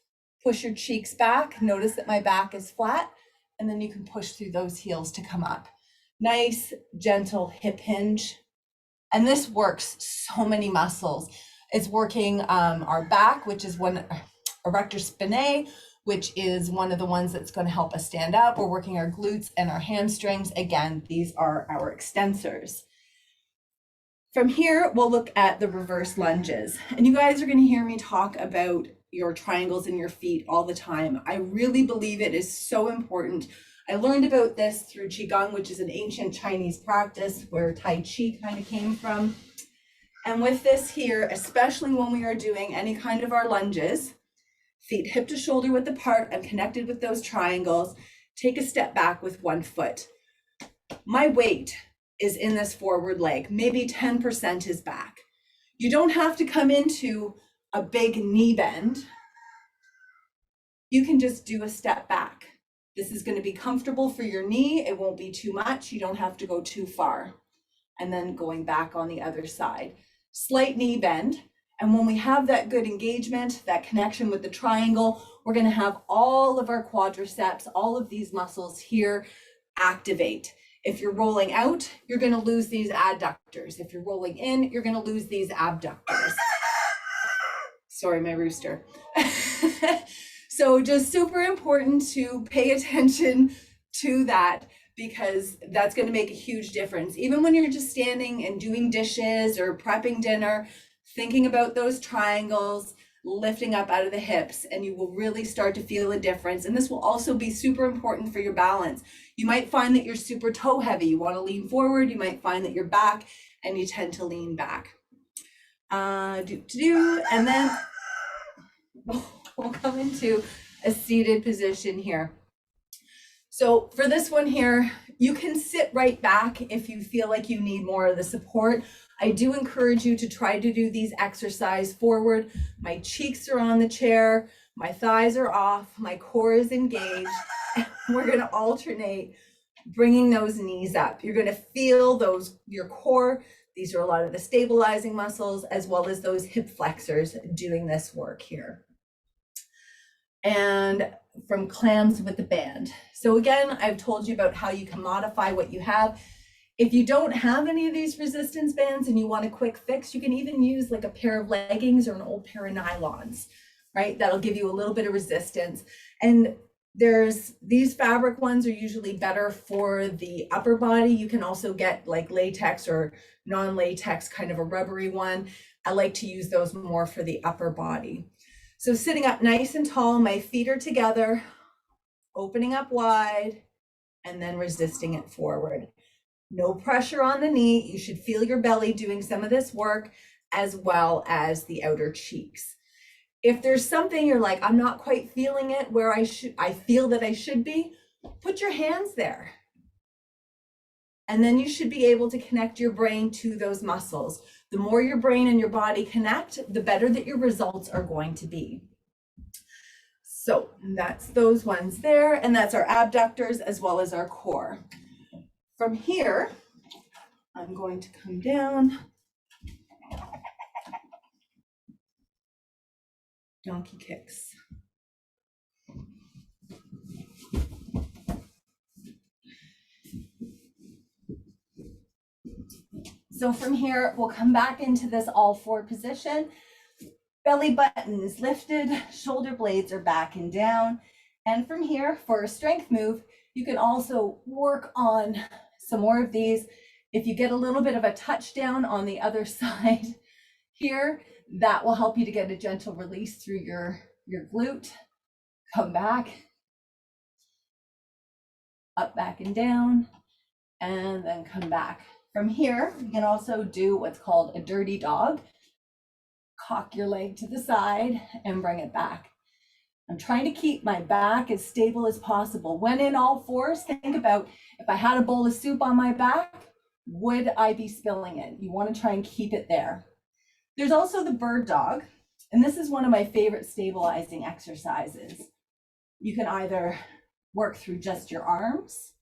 push your cheeks back. Notice that my back is flat, and then you can push through those heels to come up. Nice, gentle hip hinge. And this works so many muscles. It's working our back, which is one, erector spinae, which is one of the ones that's going to help us stand up. We're working our glutes and our hamstrings. Again, these are our extensors. From here, we'll look at the reverse lunges. And you guys are going to hear me talk about your triangles in your feet all the time. I really believe it is so important. I learned about this through Qigong, which is an ancient Chinese practice where Tai Chi kind of came from. And with this here, especially when we are doing any kind of our lunges, feet hip to shoulder width apart and connected with those triangles, take a step back with one foot. My weight is in this forward leg, maybe 10% is back. You don't have to come into a big knee bend. You can just do a step back. This is going to be comfortable for your knee. It won't be too much. You don't have to go too far. And then going back on the other side. Slight knee bend. And when we have that good engagement, that connection with the triangle, we're going to have all of our quadriceps, all of these muscles here activate. If you're rolling out, you're going to lose these adductors. If you're rolling in, you're going to lose these abductors. Sorry, my rooster. So just super important to pay attention to that, because that's going to make a huge difference. Even when you're just standing and doing dishes or prepping dinner, thinking about those triangles, lifting up out of the hips, and you will really start to feel a difference. And this will also be super important for your balance. You might find that you're super toe heavy. You want to lean forward. You might find that you're back and you tend to lean back. And then we'll come into a seated position here. So for this one here, you can sit right back if you feel like you need more of the support. I do encourage you to try to do these exercises forward. My cheeks are on the chair, my thighs are off, my core is engaged. We're going to alternate bringing those knees up. You're going to feel those, your core. These are a lot of the stabilizing muscles, as well as those hip flexors doing this work here. And from Clams with the band. So again, I've told you about how you can modify what you have. If you don't have any of these resistance bands and you want a quick fix, you can even use like a pair of leggings or an old pair of nylons, right? That'll give you a little bit of resistance. And there's these fabric ones are usually better for the upper body. You can also get like latex or non-latex, kind of a rubbery one. I like to use those more for the upper body. So sitting up nice and tall, my feet are together, opening up wide, and then resisting it forward. No pressure on the knee. You should feel your belly doing some of this work, as well as the outer cheeks. If there's something you're like, I'm not quite feeling it where I feel that I should be, put your hands there. And then you should be able to connect your brain to those muscles. The more your brain and your body connect, the better that your results are going to be. So that's those ones there, and that's our abductors as well as our core. From here, I'm going to come down. Donkey kicks. So from here, we'll come back into this all four position. Belly button is lifted, shoulder blades are back and down. And from here, for a strength move, you can also work on some more of these. If you get a little bit of a touchdown on the other side here, that will help you to get a gentle release through your glute. Come back, up, back, and down, and then come back. From here, you can also do what's called a dirty dog. Cock your leg to the side and bring it back. I'm trying to keep my back as stable as possible. When in all fours, think about if I had a bowl of soup on my back, would I be spilling it? You want to try and keep it there. There's also the bird dog, and this is one of my favorite stabilizing exercises. You can either work through just your arms,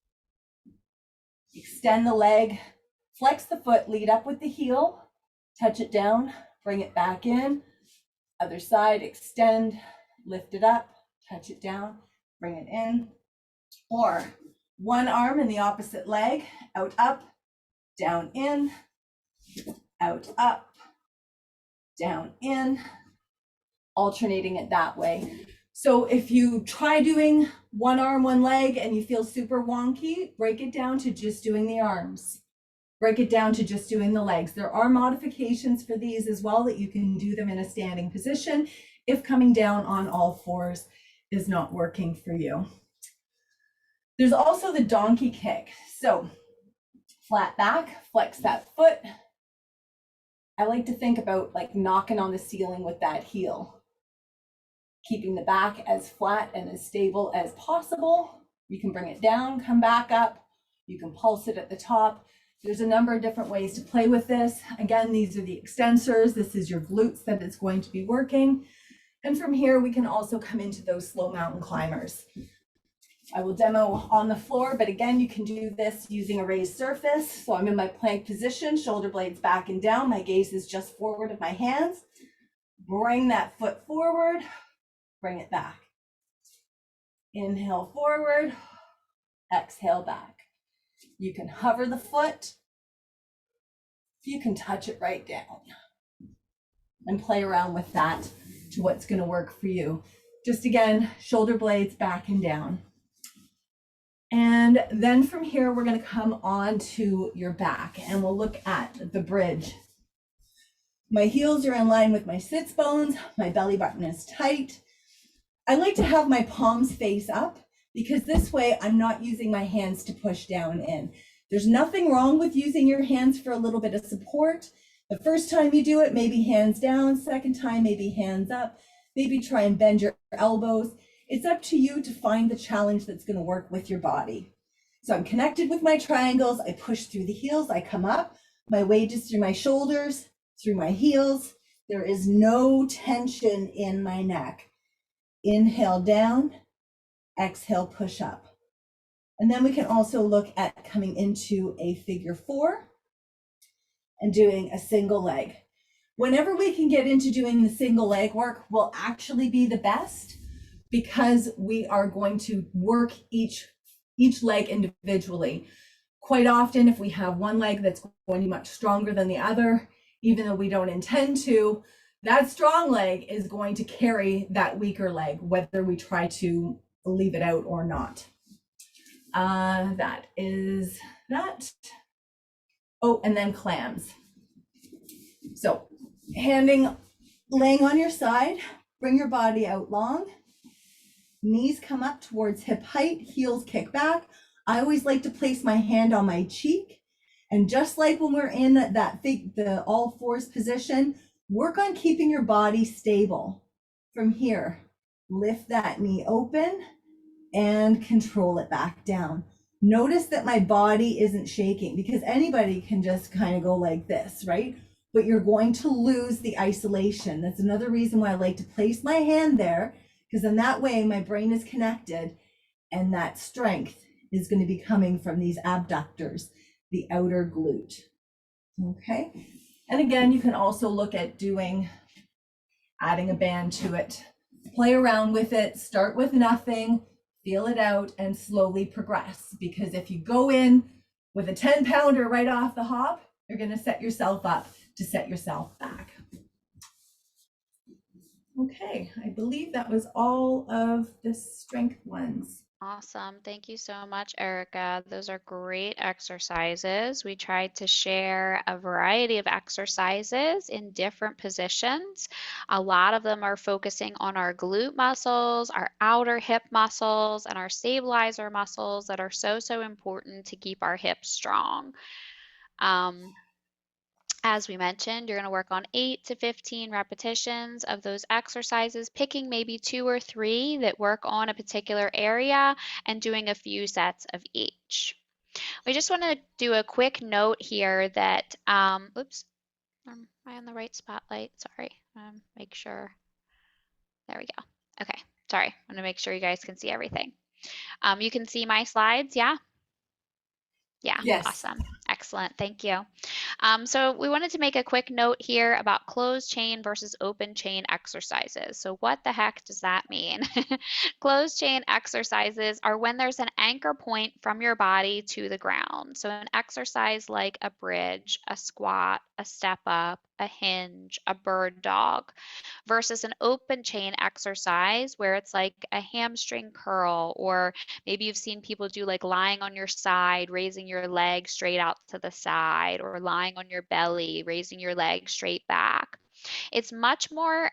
extend the leg, flex the foot, lead up with the heel, touch it down, bring it back in. Other side, extend, lift it up, touch it down, bring it in. Or one arm in the opposite leg, out, up, down, in, out, up, down, in, alternating it that way. So if you try doing one arm, one leg, and you feel super wonky, break it down to just doing the arms. Break it down to just doing the legs. There are modifications for these as well that you can do them in a standing position if coming down on all fours is not working for you. There's also the donkey kick. So flat back, flex that foot. I like to think about like knocking on the ceiling with that heel, keeping the back as flat and as stable as possible. You can bring it down, come back up. You can pulse it at the top. There's a number of different ways to play with this. Again, these are the extensors. This is your glutes that it's going to be working. And from here, we can also come into those slow mountain climbers. I will demo on the floor, but again, you can do this using a raised surface. So I'm in my plank position, shoulder blades back and down. My gaze is just forward of my hands. Bring that foot forward, bring it back. Inhale forward, exhale back. You can hover the foot. You can touch it right down and play around with that to what's going to work for you. Just again, shoulder blades back and down. And then from here, we're going to come on to your back and we'll look at the bridge. My heels are in line with my sits bones. My belly button is tight. I like to have my palms face up because this way I'm not using my hands to push down in. There's nothing wrong with using your hands for a little bit of support. The first time you do it, maybe hands down. Second time, maybe hands up. Maybe try and bend your elbows. It's up to you to find the challenge that's going to work with your body. So I'm connected with my triangles. I push through the heels. I come up. My weight is through my shoulders, through my heels. There is no tension in my neck. Inhale down, exhale, push up. And then we can also look at coming into a figure four and doing a single leg. Whenever we can get into doing the single leg work will actually be the best because we are going to work each leg individually. Quite often, if we have one leg that's going to be much stronger than the other, even though we don't intend to, that strong leg is going to carry that weaker leg, whether we try to leave it out or not. That is that. Oh, and then clams. So laying on your side, bring your body out long. Knees come up towards hip height, heels kick back. I always like to place my hand on my cheek. And just like when we're in the all fours position, work on keeping your body stable. From here, lift that knee open and control it back down. Notice that my body isn't shaking because anybody can just kind of go like this, right? But you're going to lose the isolation. That's another reason why I like to place my hand there, because in that way my brain is connected and that strength is going to be coming from these abductors, the outer glute. Okay. And again, you can also look at adding a band to it. Play around with it, start with nothing, feel it out, and slowly progress. Because if you go in with a 10-pounder right off the hop, you're going to set yourself up to set yourself back. Okay, I believe that was all of the strength ones. Awesome. Thank you so much, Erica. Those are great exercises. We tried to share a variety of exercises in different positions. A lot of them are focusing on our glute muscles, our outer hip muscles, and our stabilizer muscles that are so, so important to keep our hips strong. Um, as we mentioned, you're going to work on 8 to 15 repetitions of those exercises, picking maybe 2 or 3 that work on a particular area and doing a few sets of each. We just want to do a quick note here that, oops, am I on the right spotlight? Sorry, make sure. There we go. Okay, sorry. I want to make sure you guys can see everything. You can see my slides, yeah? Yeah, Yes. awesome. Excellent. Thank you. So we wanted to make a quick note here about closed chain versus open chain exercises. So what the heck does that mean? Closed chain exercises are when there's an anchor point from your body to the ground. So an exercise like a bridge, a squat, a step up, a hinge, a bird dog, versus an open chain exercise where it's like a hamstring curl, or maybe you've seen people do like lying on your side, raising your leg straight out to the side, or lying on your belly, raising your leg straight back. It's much more,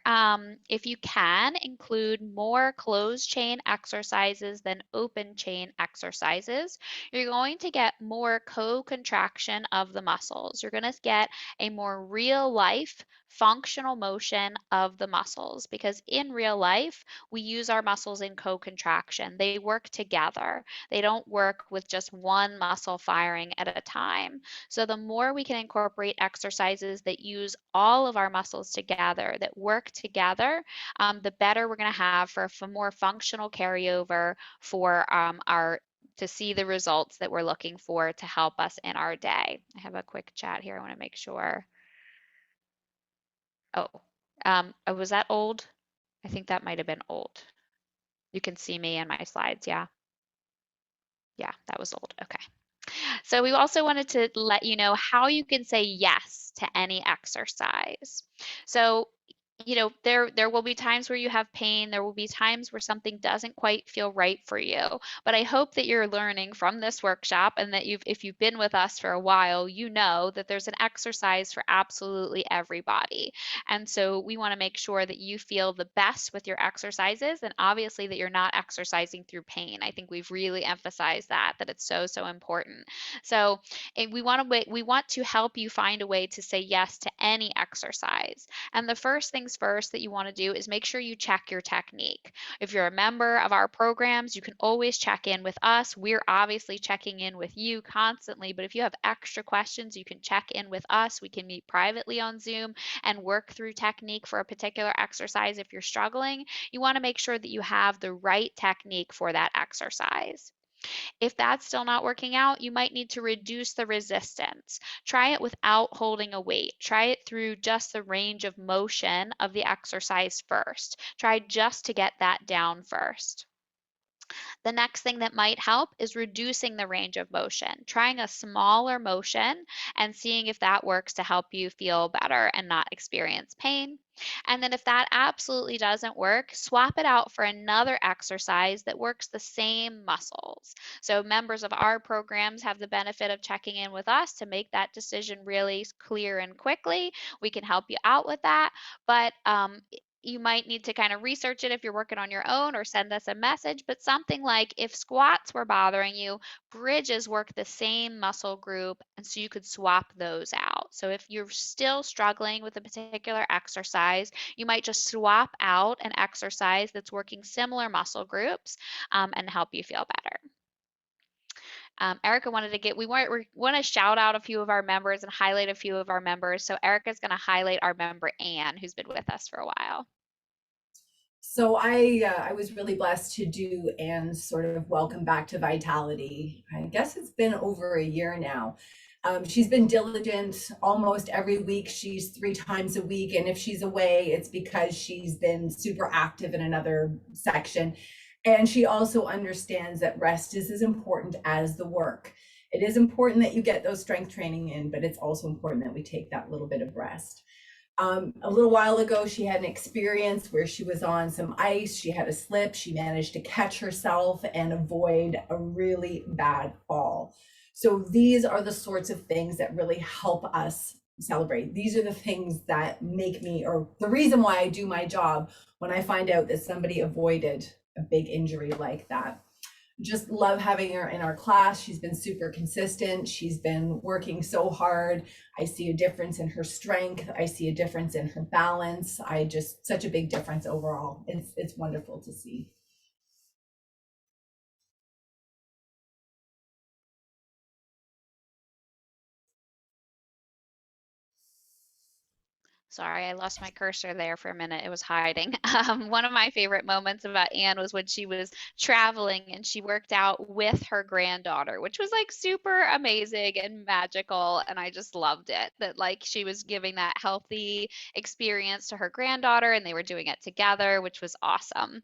if you can, include more closed chain exercises than open chain exercises. You're going to get more co-contraction of the muscles. You're going to get a more real life functional motion of the muscles, because in real life, we use our muscles in co-contraction. They work together. They don't work with just one muscle firing at a time. So the more we can incorporate exercises that use all of our muscles together, that work together, the better we're going to have for a more functional carryover for our to see the results that we're looking for to help us in our day. I have a quick chat here. I want to make sure. Oh, was that old? I think that might have been old. You can see me in my slides. Yeah. Yeah, that was old. Okay. So we also wanted to let you know how you can say yes to any exercise. So, there will be times where you have pain, there will be times where something doesn't quite feel right for you. But I hope that you're learning from this workshop, and that if you've been with us for a while, you know that there's an exercise for absolutely everybody. And so we want to make sure that you feel the best with your exercises, and obviously that you're not exercising through pain. I think we've really emphasized that it's so, so important. So we want to help you find a way to say yes to any exercise. And the first things first that you want to do is make sure you check your technique. If you're a member of our programs, you can always check in with us. We're obviously checking in with you constantly, but if you have extra questions, you can check in with us. We can meet privately on Zoom and work through technique for a particular exercise if you're struggling. You want to make sure that you have the right technique for that exercise. If that's still not working out, you might need to reduce the resistance. Try it without holding a weight. Try it through just the range of motion of the exercise first. Try just to get that down first. The next thing that might help is reducing the range of motion, trying a smaller motion and seeing if that works to help you feel better and not experience pain. And then if that absolutely doesn't work, swap it out for another exercise that works the same muscles. So members of our programs have the benefit of checking in with us to make that decision really clear and quickly. We can help you out with that, but you might need to kind of research it if you're working on your own, or send us a message. But something like, if squats were bothering you, bridges work the same muscle group, and so you could swap those out. So if you're still struggling with a particular exercise, you might just swap out an exercise that's working similar muscle groups, and help you feel better. Erica wanted to we want to shout out a few of our members and highlight a few of our members. So Erica's going to highlight our member Anne, who's been with us for a while. So I was really blessed to do Anne's sort of welcome back to Vitality. I guess it's been over a year now. She's been diligent almost every week. She's 3 times a week, and if she's away, it's because she's been super active in another section. And she also understands that rest is as important as the work. It is important that you get those strength training in, but it's also important that we take that little bit of rest. A little while ago, she had an experience where she was on some ice. She had a slip. She managed to catch herself and avoid a really bad fall. So these are the sorts of things that really help us celebrate. These are the things that make me, or the reason why I do my job when I find out that somebody avoided a big injury like that. Just love having her in our class. She's been super consistent. She's been working so hard. I see a difference in her strength. I see a difference in her balance. I just such a big difference overall. It's wonderful to see. Sorry, I lost my cursor there for a minute. It was hiding. One of my favorite moments about Anne was when she was traveling and she worked out with her granddaughter, which was like super amazing and magical. And I just loved it that like she was giving that healthy experience to her granddaughter and they were doing it together, which was awesome.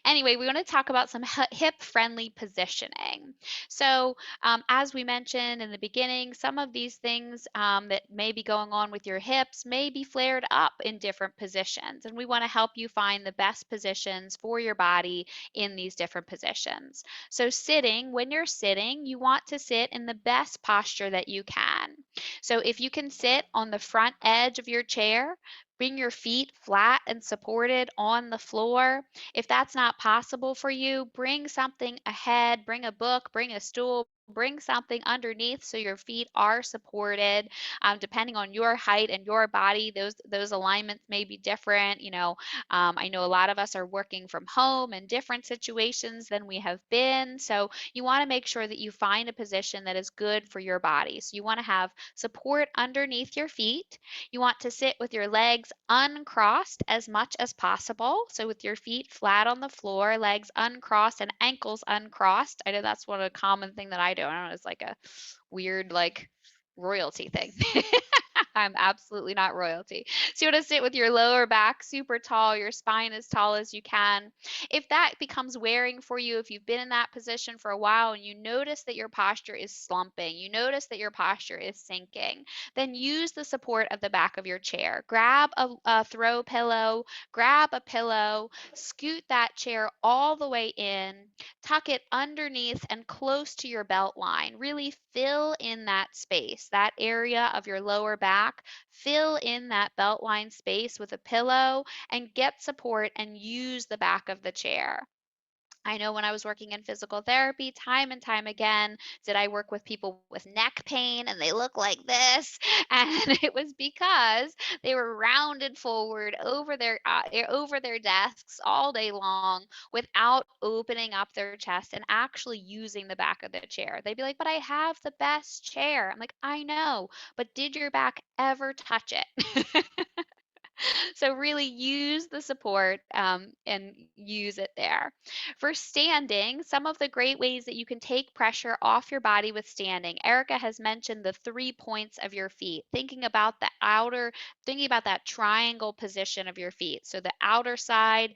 Anyway, we want to talk about some hip-friendly positioning. So, as we mentioned in the beginning, some of these things that may be going on with your hips may be flared up in different positions, and we want to help you find the best positions for your body in these different positions. So, sitting, when you're sitting, you want to sit in the best posture that you can. So, if you can sit on the front edge of your chair, bring your feet flat and supported on the floor. If that's not possible for you, bring something ahead, bring a book, bring a stool, bring something underneath so your feet are supported. Depending on your height and your body, those alignments may be different. I know a lot of us are working from home in different situations than we have been. So you want to make sure that you find a position that is good for your body. So you want to have support underneath your feet. You want to sit with your legs uncrossed as much as possible. So with your feet flat on the floor, legs uncrossed and ankles uncrossed. I know that's one of the common thing that I do. I don't know, it's like a weird like royalty thing. I'm absolutely not royalty. So you want to sit with your lower back super tall, your spine as tall as you can. If that becomes wearing for you, if you've been in that position for a while and you notice that your posture is slumping, you notice that your posture is sinking, then use the support of the back of your chair. Grab a throw pillow, grab a pillow, scoot that chair all the way in, tuck it underneath and close to your belt line. Really fill in that space, that area of your lower back. Fill in that belt line space with a pillow and get support and use the back of the chair. I know when I was working in physical therapy, time and time again, did I work with people with neck pain and they look like this? And it was because they were rounded forward over their desks all day long without opening up their chest and actually using the back of the chair. They'd be like, "But I have the best chair." I'm like, "I know, but did your back ever touch it?" So really use the support and use it there. For standing, some of the great ways that you can take pressure off your body with standing. Erica has mentioned the 3 points of your feet. Thinking about that triangle position of your feet. So the outer side,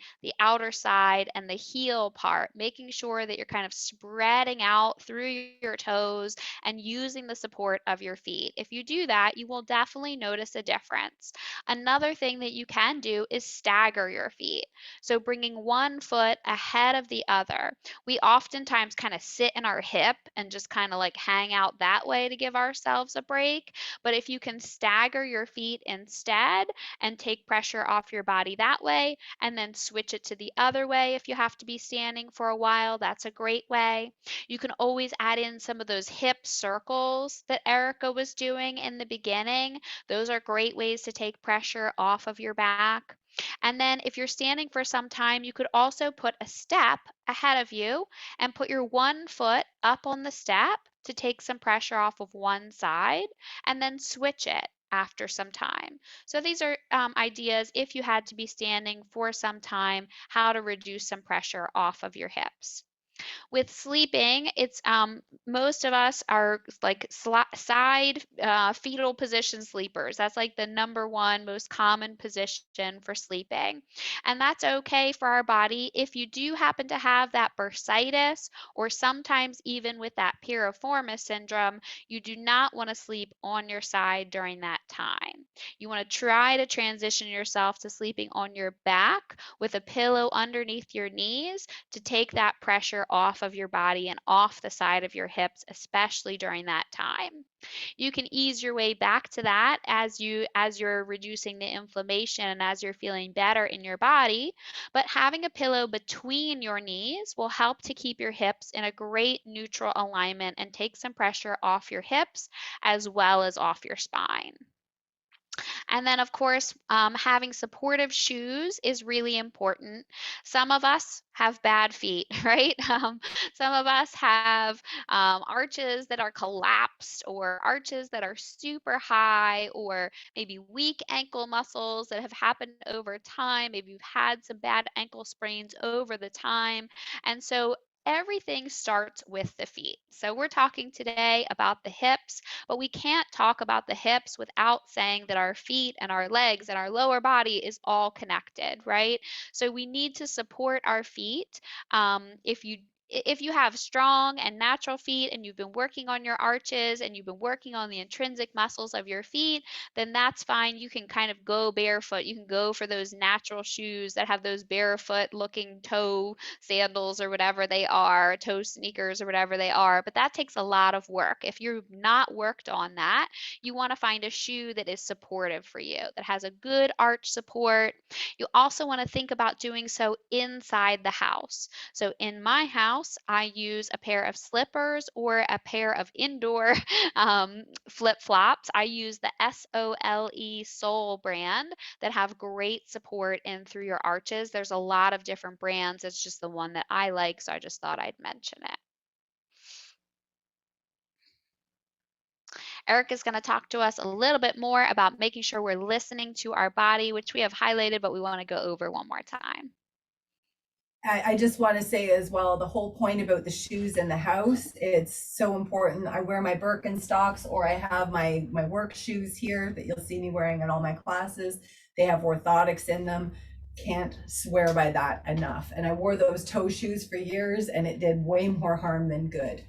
and the heel part, making sure that you're kind of spreading out through your toes and using the support of your feet. If you do that, you will definitely notice a difference. Another thing that you can do is stagger your feet. So bringing one foot ahead of the other. We oftentimes kind of sit in our hip and just kind of like hang out that way to give ourselves a break. But if you can stagger your feet instead and take pressure off your body that way, and then switch it to the other way if you have to be standing for a while, that's a great way. You can always add in some of those hip circles that Erica was doing in the beginning. Those are great ways to take pressure off of your back. And then if you're standing for some time, you could also put a step ahead of you and put your one foot up on the step to take some pressure off of one side and then switch it after some time. So these are ideas if you had to be standing for some time, how to reduce some pressure off of your hips. With sleeping, it's most of us are like side fetal position sleepers. That's like the number one most common position for sleeping. And that's okay for our body. If you do happen to have that bursitis, or sometimes even with that piriformis syndrome, you do not want to sleep on your side during that time. You want to try to transition yourself to sleeping on your back with a pillow underneath your knees to take that pressure off of your body and off the side of your hips, especially during that time. You can ease your way back to that as you're reducing the inflammation and as you're feeling better in your body, but having a pillow between your knees will help to keep your hips in a great neutral alignment and take some pressure off your hips as well as off your spine. And then, of course, having supportive shoes is really important. Some of us have bad feet, right? Some of us have arches that are collapsed, or arches that are super high, or maybe weak ankle muscles that have happened over time. Maybe you've had some bad ankle sprains over the time. And so everything starts with the feet. So we're talking today about the hips, but we can't talk about the hips without saying that our feet and our legs and our lower body is all connected, right? So we need to support our feet. If you have strong and natural feet and you've been working on your arches and you've been working on the intrinsic muscles of your feet, then that's fine. You can kind of go barefoot. You can go for those natural shoes that have those barefoot looking toe sandals or whatever they are, toe sneakers or whatever they are, but that takes a lot of work. If you've not worked on that, you want to find a shoe that is supportive for you, that has a good arch support. You also want to think about doing so inside the house. So in my house, I use a pair of slippers or a pair of indoor flip-flops. I use the Sole brand that have great support in through your arches. There's a lot of different brands. It's just the one that I like, so I just thought I'd mention it. Eric is going to talk to us a little bit more about making sure we're listening to our body, which we have highlighted, but we want to go over one more time. I just want to say as well, the whole point about the shoes in the house, it's so important. I wear my Birkenstocks, or I have my work shoes here that you'll see me wearing in all my classes. They have orthotics in them. Can't swear by that enough. And I wore those toe shoes for years, and it did way more harm than good.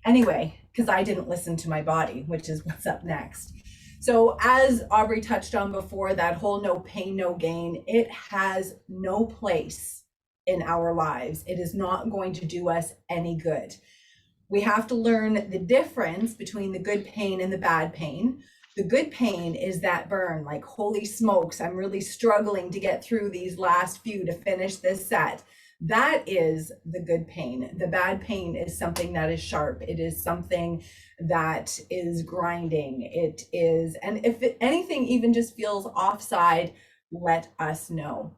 Anyway, because I didn't listen to my body, which is what's up next. So as Aubrey touched on before, that whole no pain, no gain, it has no place in our lives. It is not going to do us any good. We have to learn the difference between the good pain and the bad pain. The good pain is that burn, like, holy smokes, I'm really struggling to get through these last few to finish this set. That is the good pain. The bad pain is something that is sharp. It is something that is grinding. It is, and if anything even just feels offside, let us know.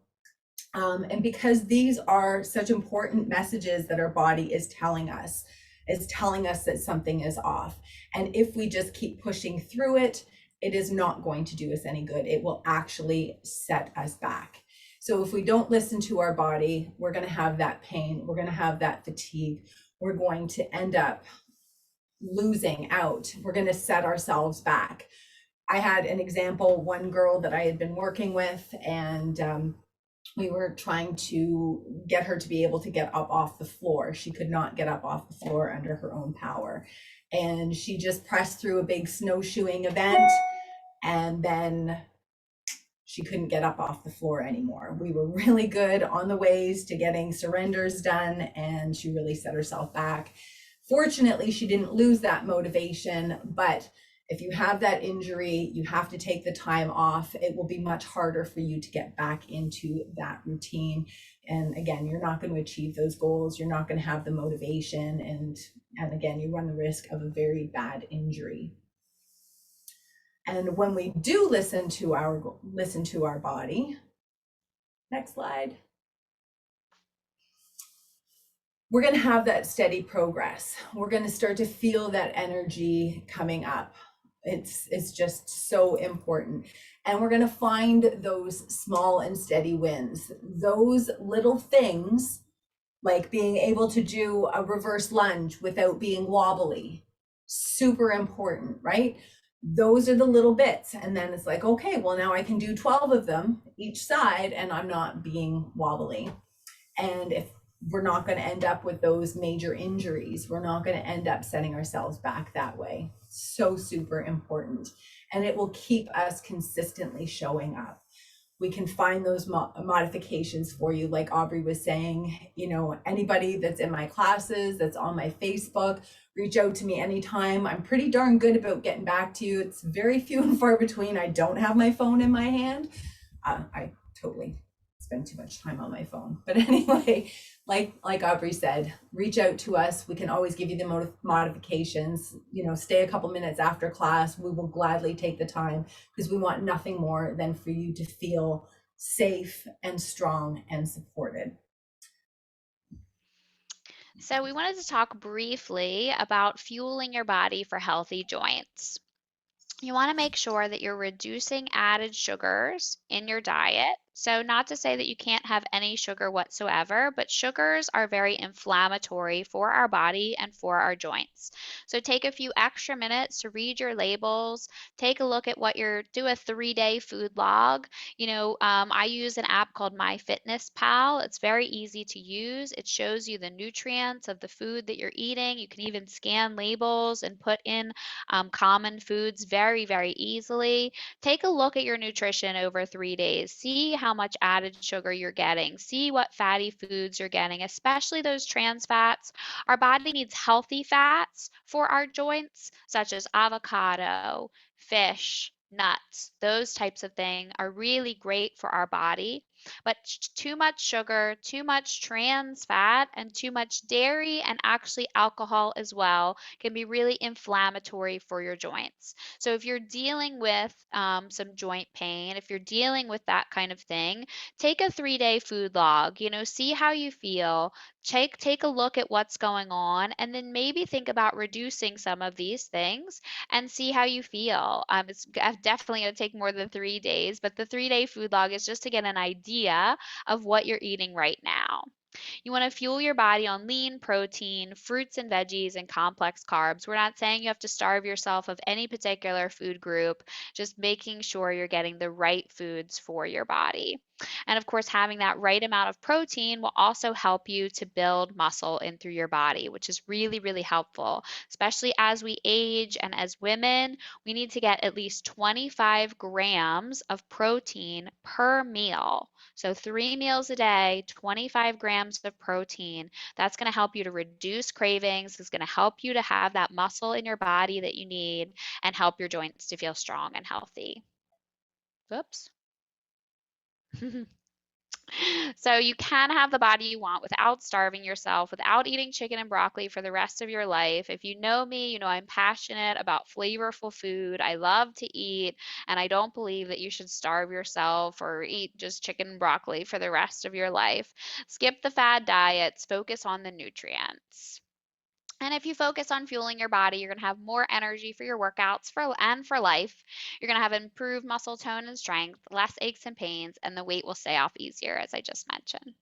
And because these are such important messages that our body is telling us that something is off. And if we just keep pushing through it, it is not going to do us any good. It will actually set us back. So if we don't listen to our body, we're going to have that pain. We're going to have that fatigue. We're going to end up losing out. We're going to set ourselves back. I had an example, one girl that I had been working with, and we were trying to get her to be able to get up off the floor. She could not get up off the floor under her own power. And she just pressed through a big snowshoeing event, and then she couldn't get up off the floor anymore. We were really good on the ways to getting surrenders done, and she really set herself back. Fortunately, she didn't lose that motivation, but if you have that injury, you have to take the time off. It will be much harder for you to get back into that routine. And again, you're not going to achieve those goals. You're not going to have the motivation. And again, you run the risk of a very bad injury. And when we do listen to our body, next slide, we're going to have that steady progress. We're going to start to feel that energy coming up. It's just so important. And we're going to find those small and steady wins. Those little things like being able to do a reverse lunge without being wobbly. Super important, right? Those are the little bits. And then it's like, okay, well, now I can do 12 of them each side and I'm not being wobbly. And if we're not going to end up with those major injuries, we're not going to end up setting ourselves back that way. So super important. And it will keep us consistently showing up. We can find those modifications for you. Like Aubrey was saying, you know, anybody that's in my classes, that's on my Facebook, reach out to me anytime. I'm pretty darn good about getting back to you. It's very few and far between. I don't have my phone in my hand. I totally spend too much time on my phone. But anyway, like Aubrey said, reach out to us. We can always give you the modifications. You know, stay a couple minutes after class. We will gladly take the time because we want nothing more than for you to feel safe and strong and supported. So, we wanted to talk briefly about fueling your body for healthy joints. You want to make sure that you're reducing added sugars in your diet. So, not to say that you can't have any sugar whatsoever, but sugars are very inflammatory for our body and for our joints. So, take a few extra minutes to read your labels, take a look at do a 3-day food log. I use an app called MyFitnessPal. It's very easy to use. It shows you the nutrients of the food that you're eating. You can even scan labels and put in common foods very, very easily. Take a look at your nutrition over 3 days. See how much added sugar you're getting. See what fatty foods you're getting, especially those trans fats. Our body needs healthy fats for our joints, such as avocado, fish, nuts. Those types of things are really great for our body. But too much sugar, too much trans fat, and too much dairy and actually alcohol as well can be really inflammatory for your joints. So if you're dealing with some joint pain, if you're dealing with that kind of thing, take a 3-day food log, see how you feel. Take a look at what's going on and then maybe think about reducing some of these things and see how you feel. It's definitely going to take more than 3 days, but the 3-day food log is just to get an idea of what you're eating right now. You want to fuel your body on lean protein, fruits and veggies, and complex carbs. We're not saying you have to starve yourself of any particular food group, just making sure you're getting the right foods for your body. And of course, having that right amount of protein will also help you to build muscle in through your body, which is really, really helpful, especially as we age and as women. We need to get at least 25 grams of protein per meal. So 3 meals a day, 25 grams of protein. That's going to help you to reduce cravings. It's going to help you to have that muscle in your body that you need and help your joints to feel strong and healthy. Whoops. So you can have the body you want without starving yourself, without eating chicken and broccoli for the rest of your life. If you know me, you know I'm passionate about flavorful food. I love to eat, and I don't believe that you should starve yourself or eat just chicken and broccoli for the rest of your life. Skip the fad diets, focus on the nutrients. And if you focus on fueling your body, you're going to have more energy for your workouts and for life. You're going to have improved muscle tone and strength, less aches and pains, and the weight will stay off easier, as I just mentioned.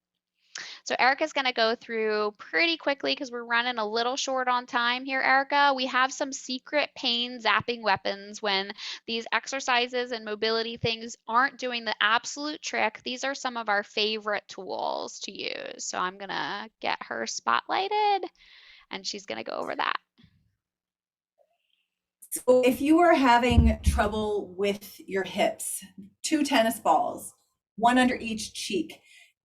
So Erica's going to go through pretty quickly because we're running a little short on time here, Erica. We have some secret pain zapping weapons when these exercises and mobility things aren't doing the absolute trick. These are some of our favorite tools to use. So I'm going to get her spotlighted and she's going to go over that. So if you are having trouble with your hips, 2 tennis balls, one under each cheek.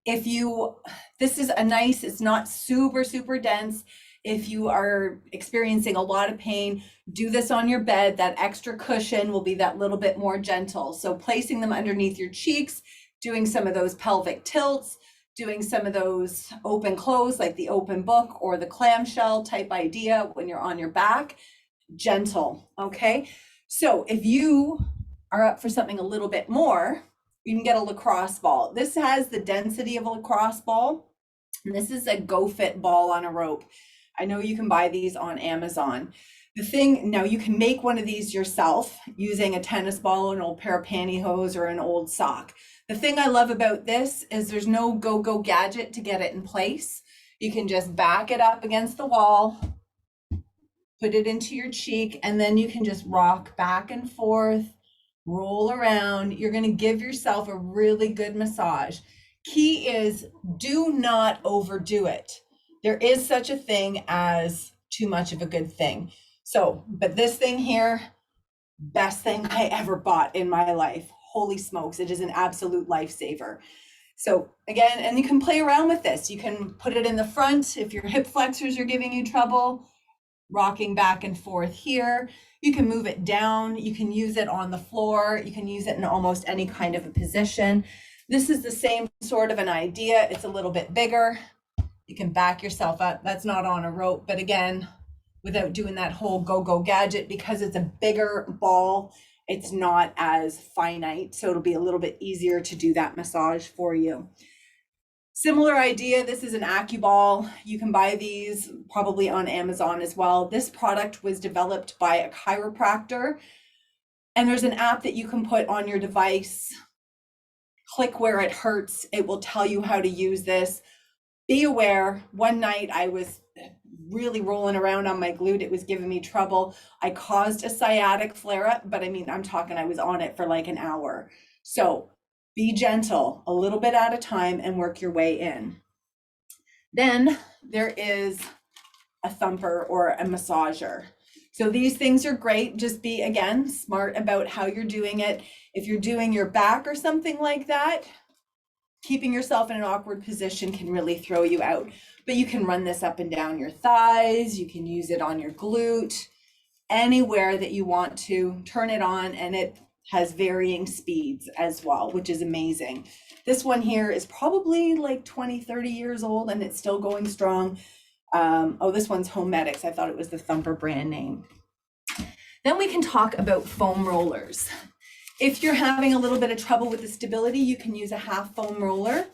This is it's not super, super dense. If you are experiencing a lot of pain, do this on your bed. That extra cushion will be that little bit more gentle. So placing them underneath your cheeks, doing some of those pelvic tilts, doing some of those open close, like the open book or the clamshell type idea when you're on your back. Gentle. Okay. So if you are up for something a little bit more, you can get a lacrosse ball. This has the density of a lacrosse ball. And this is a Go Fit ball on a rope. I know you can buy these on Amazon. Now you can make one of these yourself using a tennis ball, an old pair of pantyhose, or an old sock. The thing I love about this is there's no go-go gadget to get it in place. You can just back it up against the wall, put it into your cheek, and then you can just rock back and forth, roll around. You're going to give yourself a really good massage. Key is, do not overdo it. There is such a thing as too much of a good thing. So, but this thing here, best thing I ever bought in my life. Holy smokes, it is an absolute lifesaver. So again, and you can play around with this. You can put it in the front if your hip flexors are giving you trouble, rocking back and forth here. You can move it down. You can use it on the floor. You can use it in almost any kind of a position. This is the same sort of an idea. It's a little bit bigger. You can back yourself up. That's not on a rope, but again, without doing that whole go-go gadget, because it's a bigger ball, it's not as finite. So it'll be a little bit easier to do that massage for you. Similar idea, this is an AccuBall. You can buy these probably on Amazon as well. This product was developed by a chiropractor, and there's an app that you can put on your device. Click where it hurts. It will tell you how to use this. Be aware, one night I was really rolling around on my glute. It was giving me trouble. I caused a sciatic flare up, but I mean, I'm talking, I was on it for like an hour. So be gentle, a little bit at a time, and work your way in. Then there is a thumper or a massager. So these things are great. Just be, again, smart about how you're doing it. If you're doing your back or something like that, keeping yourself in an awkward position can really throw you out. But you can run this up and down your thighs. You can use it on your glute, anywhere that you want to. Turn it on, and it has varying speeds as well, which is amazing. This one here is probably like 20, 30 years old, and it's still going strong. Oh, this one's Homedics. I thought it was the Thumper brand name. Then we can talk about foam rollers. If you're having a little bit of trouble with the stability, you can use a half foam roller.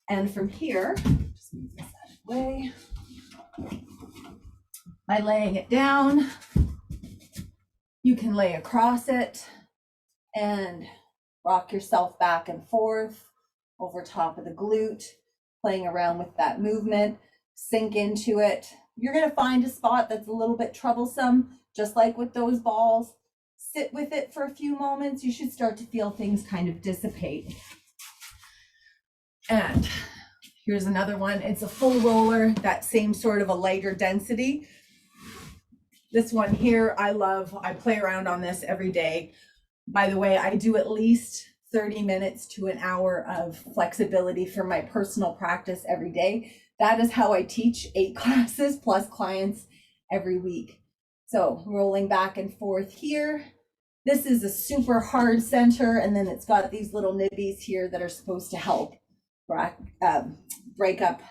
And from here, just move this out of the way, by laying it down, you can lay across it and rock yourself back and forth over top of the glute, playing around with that movement, sink into it. You're going to find a spot that's a little bit troublesome, just like with those balls. Sit with it for a few moments. You should start to feel things kind of dissipate. And here's another one. It's a full roller, that same sort of a lighter density. This one here, I love. I play around on this every day. By the way, I do at least 30 minutes to an hour of flexibility for my personal practice every day. That is how I teach 8 classes plus clients every week. So rolling back and forth here. This is a super hard center, and then it's got these little nibbies here that are supposed to help break up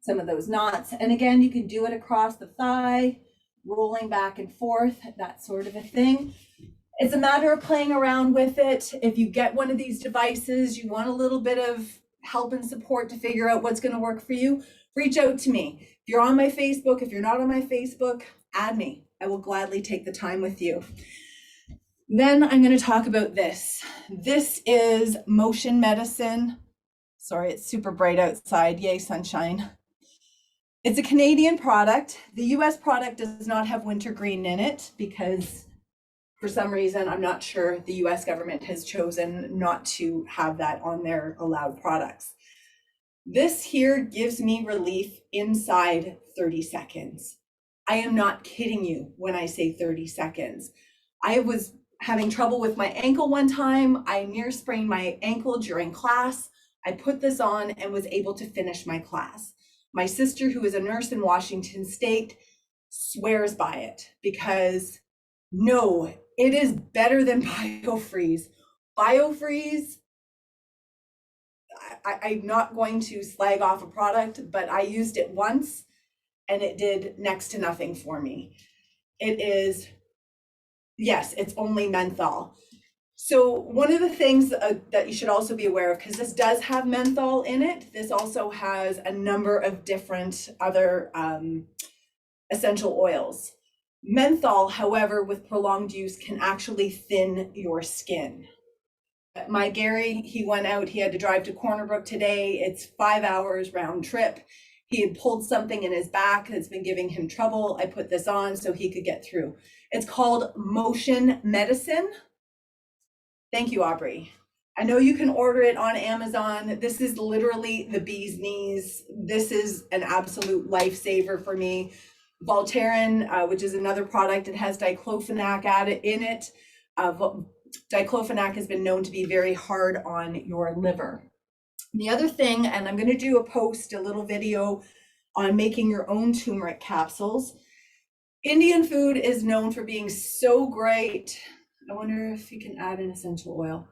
some of those knots. And again, you can do it across the thigh, rolling back and forth, that sort of a thing. It's a matter of playing around with it. If you get one of these devices, you want a little bit of help and support to figure out what's going to work for you, reach out to me. If you're on my Facebook, if you're not on my Facebook, add me. I will gladly take the time with you. Then I'm going to talk about this. This is motion medicine. Sorry, it's super bright outside. Yay, sunshine. It's a Canadian product. The US product does not have wintergreen in it because for some reason, I'm not sure, the US government has chosen not to have that on their allowed products. This here gives me relief inside 30 seconds. I am not kidding you when I say 30 seconds. I was having trouble with my ankle one time. I near sprained my ankle during class. I put this on and was able to finish my class. My sister, who is a nurse in Washington State, swears by it because no, it is better than BioFreeze. BioFreeze, I'm not going to slag off a product, but I used it once and it did next to nothing for me. It is, yes, it's only menthol. So one of the things that you should also be aware of, because this does have menthol in it, this also has a number of different other essential oils. Menthol, however, with prolonged use can actually thin your skin. My Gary, he went out, he had to drive to Corner Brook today. It's 5 hours round trip. He had pulled something in his back that's been giving him trouble. I put this on so he could get through. It's called Motion Medicine. Thank you, Aubrey. I know you can order it on Amazon. This is literally the bee's knees. This is an absolute lifesaver for me. Voltaren, which is another product, it has diclofenac added in it. Diclofenac has been known to be very hard on your liver. The other thing, and I'm going to do a little video on making your own turmeric capsules. Indian food is known for being so great. I wonder if you can add an essential oil.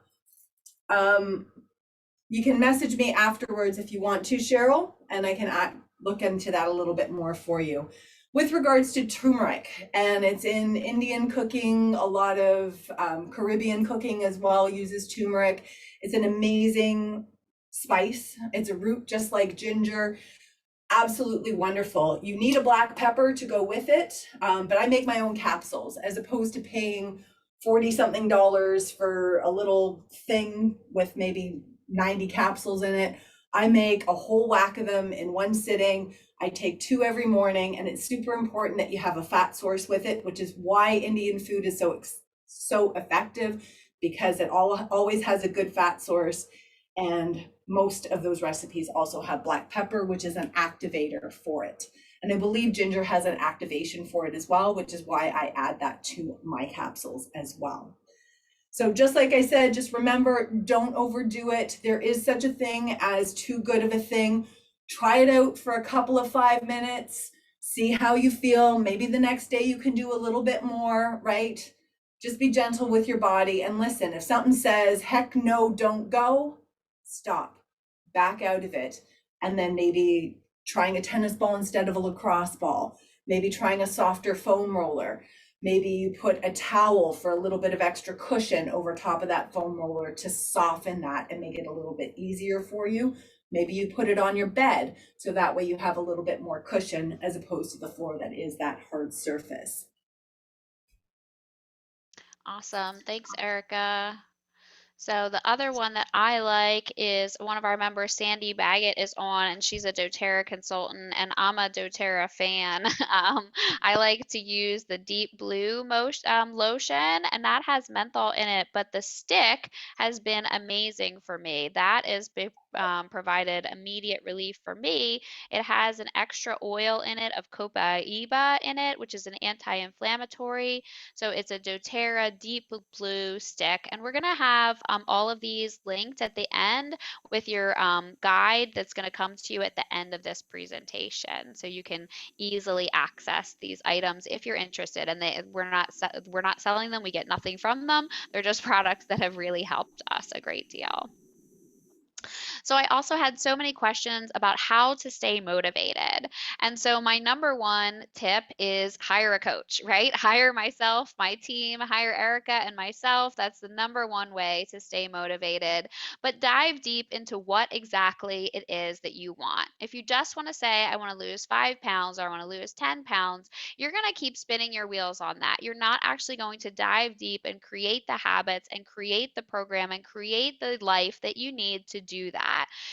You can message me afterwards if you want to, Cheryl, and I can look into that a little bit more for you. With regards to turmeric, and it's in Indian cooking, a lot of Caribbean cooking as well uses turmeric. It's an amazing spice. It's a root just like ginger. Absolutely wonderful. You need a black pepper to go with it, but I make my own capsules as opposed to paying 40 something dollars for a little thing with maybe 90 capsules in it. I make a whole whack of them in one sitting. I take 2 every morning, and it's super important that you have a fat source with it, which is why Indian food is so effective, because it always has a good fat source. And most of those recipes also have black pepper, which is an activator for it. And I believe ginger has an activation for it as well, which is why I add that to my capsules as well. So just like I said, just remember, don't overdo it. There is such a thing as too good of a thing. Try it out for a couple of 5 minutes, see how you feel. Maybe the next day you can do a little bit more, right? Just be gentle with your body. And listen, if something says, heck no, don't go, stop, back out of it. And then maybe trying a tennis ball instead of a lacrosse ball, maybe trying a softer foam roller. Maybe you put a towel for a little bit of extra cushion over top of that foam roller to soften that and make it a little bit easier for you. Maybe you put it on your bed, so that way you have a little bit more cushion as opposed to the floor that is that hard surface. Awesome. Thanks, Erica. So the other one that I like is one of our members, Sandy Baggett, is on, and she's a doTERRA consultant, and I'm a doTERRA fan. I like to use the Deep Blue lotion, and that has menthol in it, but the stick has been amazing for me. That is provided immediate relief for me. It has an extra oil in it of copaiba in it, which is an anti-inflammatory. So it's a doTERRA Deep Blue stick, and we're going to have all of these linked at the end with your guide that's going to come to you at the end of this presentation, so you can easily access these items if you're interested. And we're not selling them; we get nothing from them. They're just products that have really helped us a great deal. So I also had so many questions about how to stay motivated. And so my number one tip is hire a coach, right? Hire myself, my team, hire Erica and myself. That's the number one way to stay motivated. But dive deep into what exactly it is that you want. If you just want to say, I want to lose 5 pounds or I want to lose 10 pounds, you're going to keep spinning your wheels on that. You're not actually going to dive deep and create the habits and create the program and create the life that you need to do that.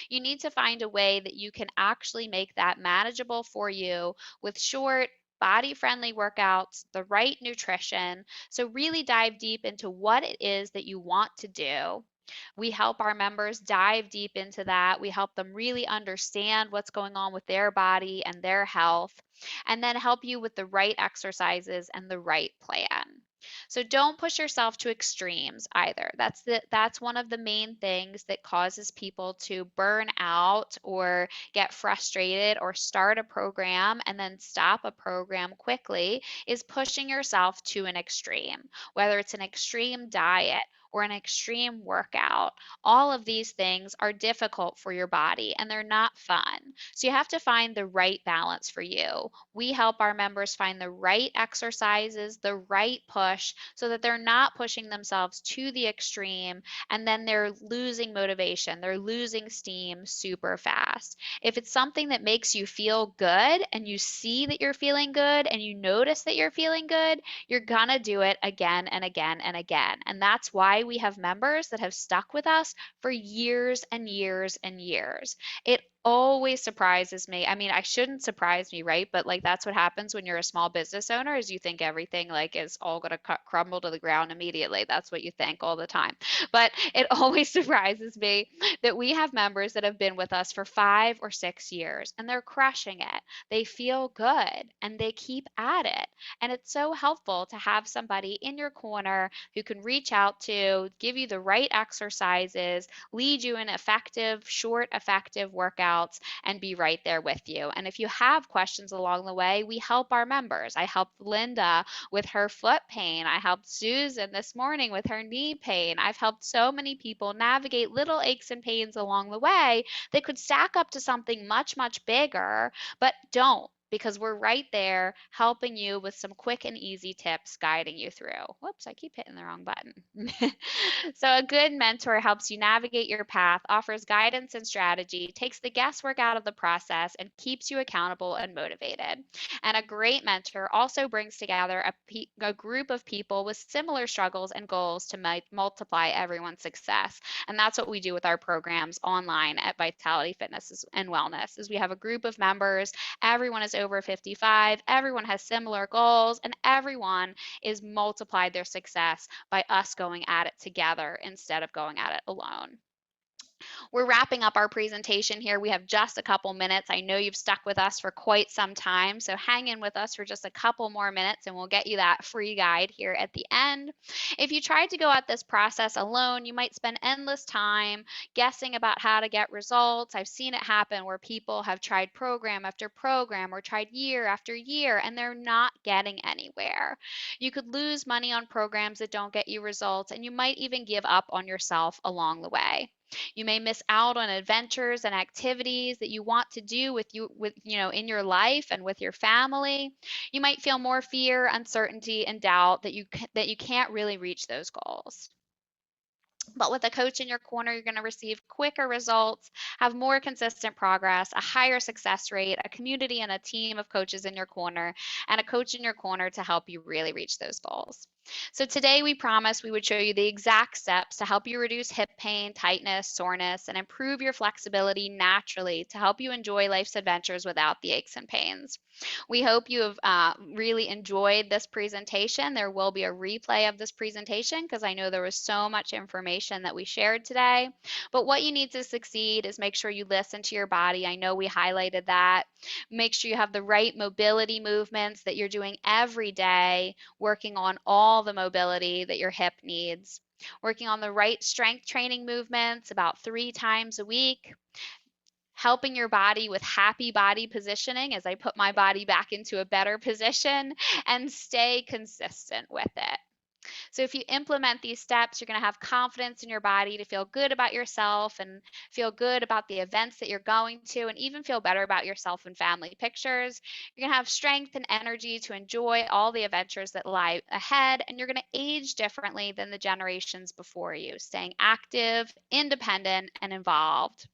You need to find a way that you can actually make that manageable for you with short, body friendly workouts, the right nutrition. So, really dive deep into what it is that you want to do. We help our members dive deep into that. We help them really understand what's going on with their body and their health, and then help you with the right exercises and the right plan. So don't push yourself to extremes either. That's one of the main things that causes people to burn out or get frustrated or start a program and then stop a program quickly, is pushing yourself to an extreme, whether it's an extreme diet or an extreme workout. All of these things are difficult for your body and they're not fun. So you have to find the right balance for you. We help our members find the right exercises, the right push, so that they're not pushing themselves to the extreme and then they're losing motivation, they're losing steam super fast. If it's something that makes you feel good and you see that you're feeling good and you notice that you're feeling good, you're gonna do it again and again and again. And that's why we have members that have stuck with us for years and years and years. It always surprises me. I mean, I shouldn't surprise me, right? But like that's what happens when you're a small business owner is you think everything like is all going to crumble to the ground immediately. That's what you think all the time. But it always surprises me that we have members that have been with us for 5 or 6 years and they're crushing it. They feel good and they keep at it. And it's so helpful to have somebody in your corner who can reach out to, give you the right exercises, lead you in effective, short, effective workouts, and be right there with you. And if you have questions along the way, we help our members. I helped Linda with her foot pain. I helped Susan this morning with her knee pain. I've helped so many people navigate little aches and pains along the way that could stack up to something much, much bigger, but don't because we're right there helping you with some quick and easy tips guiding you through. Whoops, I keep hitting the wrong button. So, a good mentor helps you navigate your path, offers guidance and strategy, takes the guesswork out of the process, and keeps you accountable and motivated. And a great mentor also brings together a group of people with similar struggles and goals to multiply everyone's success. And that's what we do with our programs online at Vitality Fitness and Wellness. Is we have a group of members. Everyone is over 55. Everyone has similar goals, and everyone is multiplied their success by us going at it together instead of going at it alone. We're wrapping up our presentation here. We have just a couple minutes. I know you've stuck with us for quite some time, so hang in with us for just a couple more minutes and we'll get you that free guide here at the end. If you tried to go at this process alone, you might spend endless time guessing about how to get results. I've seen it happen where people have tried program after program or tried year after year and they're not getting anywhere. You could lose money on programs that don't get you results, and you might even give up on yourself along the way. You may miss out on adventures and activities that you want to do in your life and with your family. You might feel more fear, uncertainty, and doubt that you can't really reach those goals. But with a coach in your corner, you're going to receive quicker results, have more consistent progress, a higher success rate, a community and a team of coaches in your corner, and a coach in your corner to help you really reach those goals. So today we promised we would show you the exact steps to help you reduce hip pain, tightness, soreness, and improve your flexibility naturally to help you enjoy life's adventures without the aches and pains. We hope you have really enjoyed this presentation. There will be a replay of this presentation because I know there was so much information that we shared today. But what you need to succeed is make sure you listen to your body. I know we highlighted that. Make sure you have the right mobility movements that you're doing every day, working on all the mobility that your hip needs. Working on the right strength training movements about 3 times a week, helping your body with happy body positioning as I put my body back into a better position, and stay consistent with it. So if you implement these steps, you're going to have confidence in your body to feel good about yourself and feel good about the events that you're going to, and even feel better about yourself and family pictures. You're going to have strength and energy to enjoy all the adventures that lie ahead, and you're going to age differently than the generations before you, staying active, independent, and involved.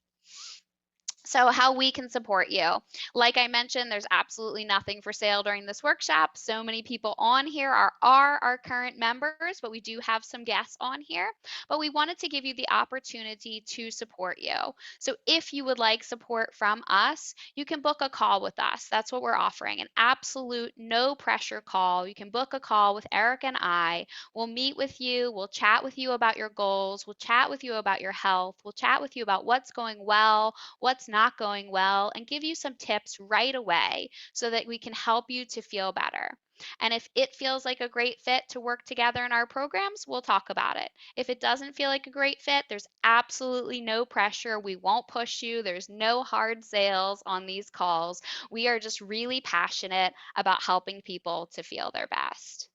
So how we can support you. Like I mentioned, there's absolutely nothing for sale during this workshop. So many people on here are our current members, but we do have some guests on here. But we wanted to give you the opportunity to support you. So if you would like support from us, you can book a call with us. That's what we're offering, an absolute no pressure call. You can book a call with Eric and I. We'll meet with you. We'll chat with you about your goals. We'll chat with you about your health. We'll chat with you about what's going well, what's not going well, and give you some tips right away so that we can help you to feel better. And if it feels like a great fit to work together in our programs, we'll talk about it. If it doesn't feel like a great fit, there's absolutely no pressure. We won't push you. There's no hard sales on these calls. We are just really passionate about helping people to feel their best.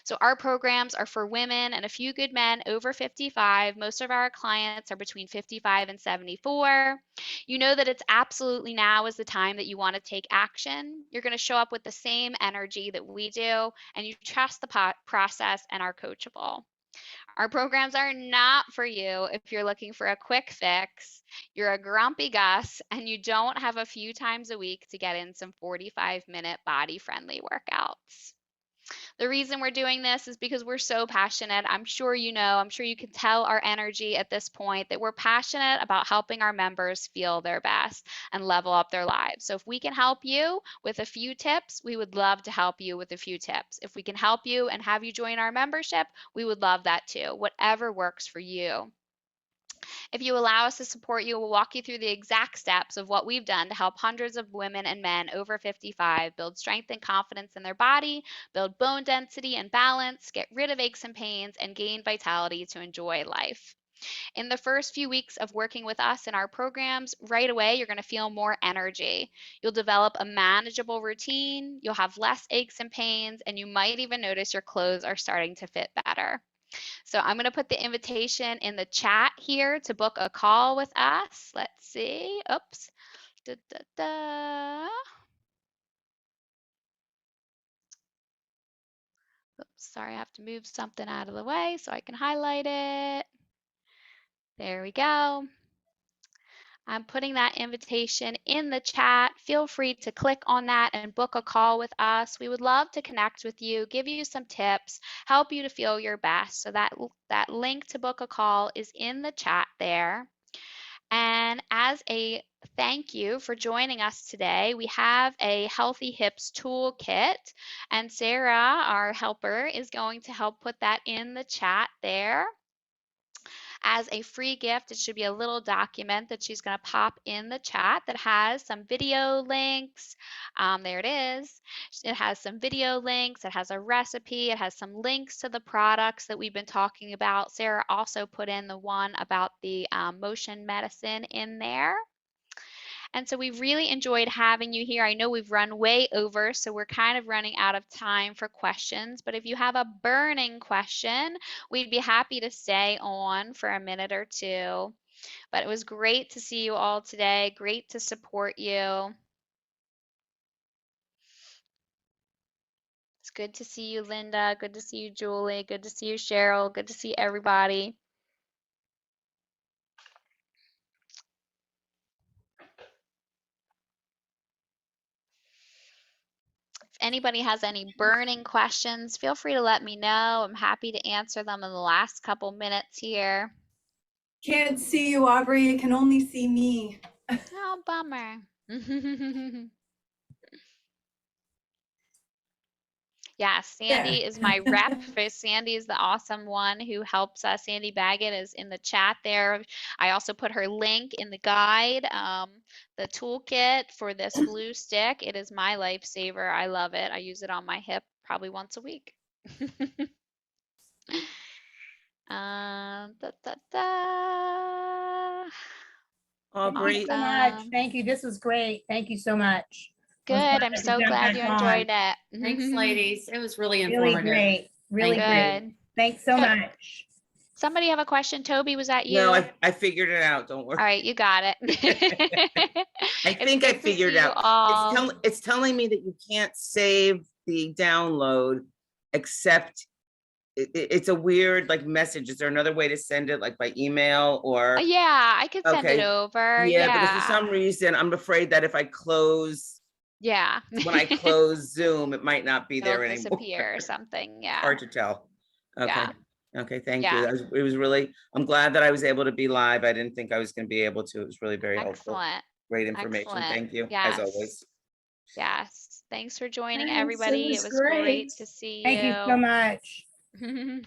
So our programs are for women and a few good men over 55. Most of our clients are between 55 and 74. You know that it's absolutely now is the time that you want to take action. You're going to show up with the same energy that we do, and you trust the process and are coachable. Our programs are not for you if you're looking for a quick fix, you're a grumpy Gus, and you don't have a few times a week to get in some 45-minute body-friendly workouts. The reason we're doing this is because we're so passionate. I'm sure you know, I'm sure you can tell our energy at this point that we're passionate about helping our members feel their best and level up their lives. So if we can help you with a few tips, we would love to help you with a few tips. If we can help you and have you join our membership, we would love that too. Whatever works for you. If you allow us to support you, we'll walk you through the exact steps of what we've done to help hundreds of women and men over 55 build strength and confidence in their body, build bone density and balance, get rid of aches and pains, and gain vitality to enjoy life. In the first few weeks of working with us in our programs, right away, you're going to feel more energy. You'll develop a manageable routine, you'll have less aches and pains, and you might even notice your clothes are starting to fit better. So I'm going to put the invitation in the chat here to book a call with us. Let's see. Oops. Da, da, da. Oops, sorry, I have to move something out of the way so I can highlight it. There we go. I'm putting that invitation in the chat. Feel free to click on that and book a call with us. We would love to connect with you, give you some tips, help you to feel your best. So that link to book a call is in the chat there. And as a thank you for joining us today, we have a Healthy Hips toolkit, and Sarah, our helper, is going to help put that in the chat there. As a free gift, it should be a little document that she's going to pop in the chat that has some video links. There it is. It has some video links. It has a recipe. It has some links to the products that we've been talking about. Sarah also put in the one about the motion medicine in there. And so we've really enjoyed having you here. I know we've run way over, so we're kind of running out of time for questions. But if you have a burning question, we'd be happy to stay on for a minute or two. But it was great to see you all today. Great to support you. It's good to see you, Linda. Good to see you, Julie. Good to see you, Cheryl. Good to see everybody. If anybody has any burning questions, feel free to let me know. I'm happy to answer them in the last couple minutes here. Can't see you, Aubrey. You can only see me. Oh, bummer. Yeah, There. Sandy is my rep. Sandy is the awesome one who helps us. Sandy Baggett is in the chat there. I also put her link in the guide, the toolkit for this blue stick. It is my lifesaver. I love it. I use it on my hip probably once a week. Da, da, da. Thank you Aubrey, so much. Awesome. Thank you. This was great. Thank you so much. Good. I'm I could so jump glad back you on. enjoyed it. thanks, ladies. It was really Really informative. great. Really Thank great. Good. Thanks so Good. much. Somebody have a question? Toby, was that you? No, All I figured it out. Don't worry. right, you got it. I It's think I good to figured see it you out. all. It's telling me that you can't save the download except it's a weird like message. Is there another way to send it, like by email or? Yeah, I could send it Okay. over. Yeah, because for Yeah. some reason I'm afraid that if I close, Yeah. when I close Zoom, it might not be It'll there anymore. disappear or something. Yeah. Hard to tell. Okay. Yeah. Okay, thank you. Yeah. It was really, I'm glad that I was able to be live. I didn't think I was going to be able to. It was really very helpful. Excellent. Great information. Excellent. Thank you, as Yes. always. Yes. Thanks for joining, Thanks. It everybody. It was was great great. to see Thank you so you. much.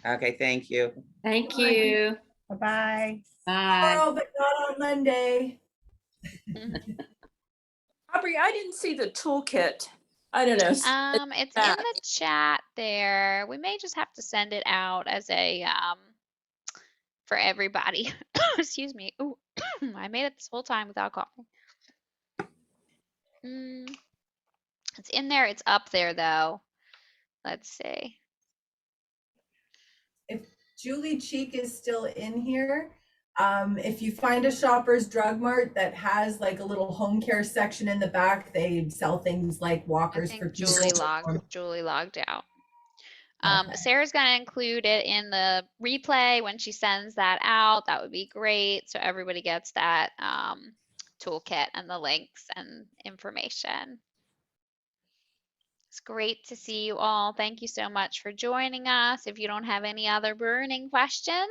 Okay, thank you. Thank Bye. you. Bye-bye. Bye. Tomorrow, but not on Monday. Aubrey, I didn't see the toolkit. I don't know. It's in the chat there. We may just have to send it out as a for everybody. Excuse me. Ooh, I made it this whole time without coughing. It's in there. It's up there though. Let's see. If Julie Cheek is still in here, if you find a Shoppers Drug Mart that has like a little home care section in the back, they sell things like I walkers for think people. Julie logged out. Okay. Sarah's going to include it in the replay when she sends that out. That would be great. So everybody gets that toolkit and the links and information. It's great to see you all. Thank you so much for joining us. If you don't have any other burning questions,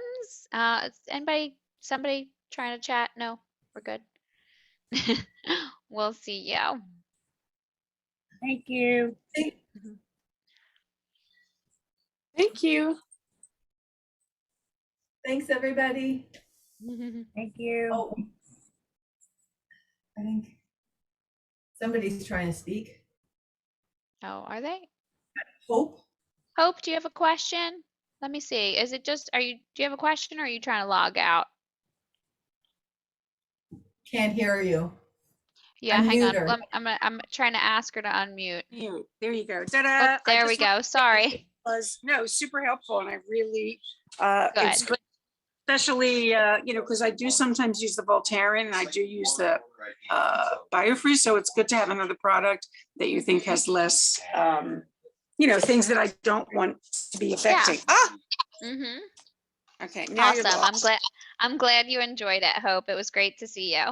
somebody trying to chat? No, we're good. We'll see you. Thank you. Thank you. Thanks, everybody. Thank you. Oh, I think somebody's trying to speak. Oh, are they? Hope? Hope, do you have a question? Let me see. Is it just, do you have a question or are you trying to log out? Can't hear you. Yeah, hang on. Unmute her. I'm trying to ask her to unmute. Mute. There you go. Oh, Ta-da. there we go. Sorry. Was no super helpful, and I really Good. it's great, especially because I do sometimes use the Voltaren and I do use the Biofreeze, so it's good to have another product that you think has less things that I don't want to be affecting. Mm-hmm. Okay, now you're Awesome. lost. I'm glad you enjoyed it, Hope. It was great to see you.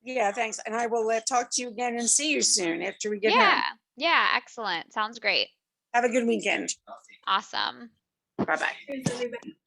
Yeah, thanks, and I will talk to you again and see you soon after we get Yeah. home. Yeah, excellent. Sounds great. Have a good weekend. Awesome. Bye bye. Thanks, everybody.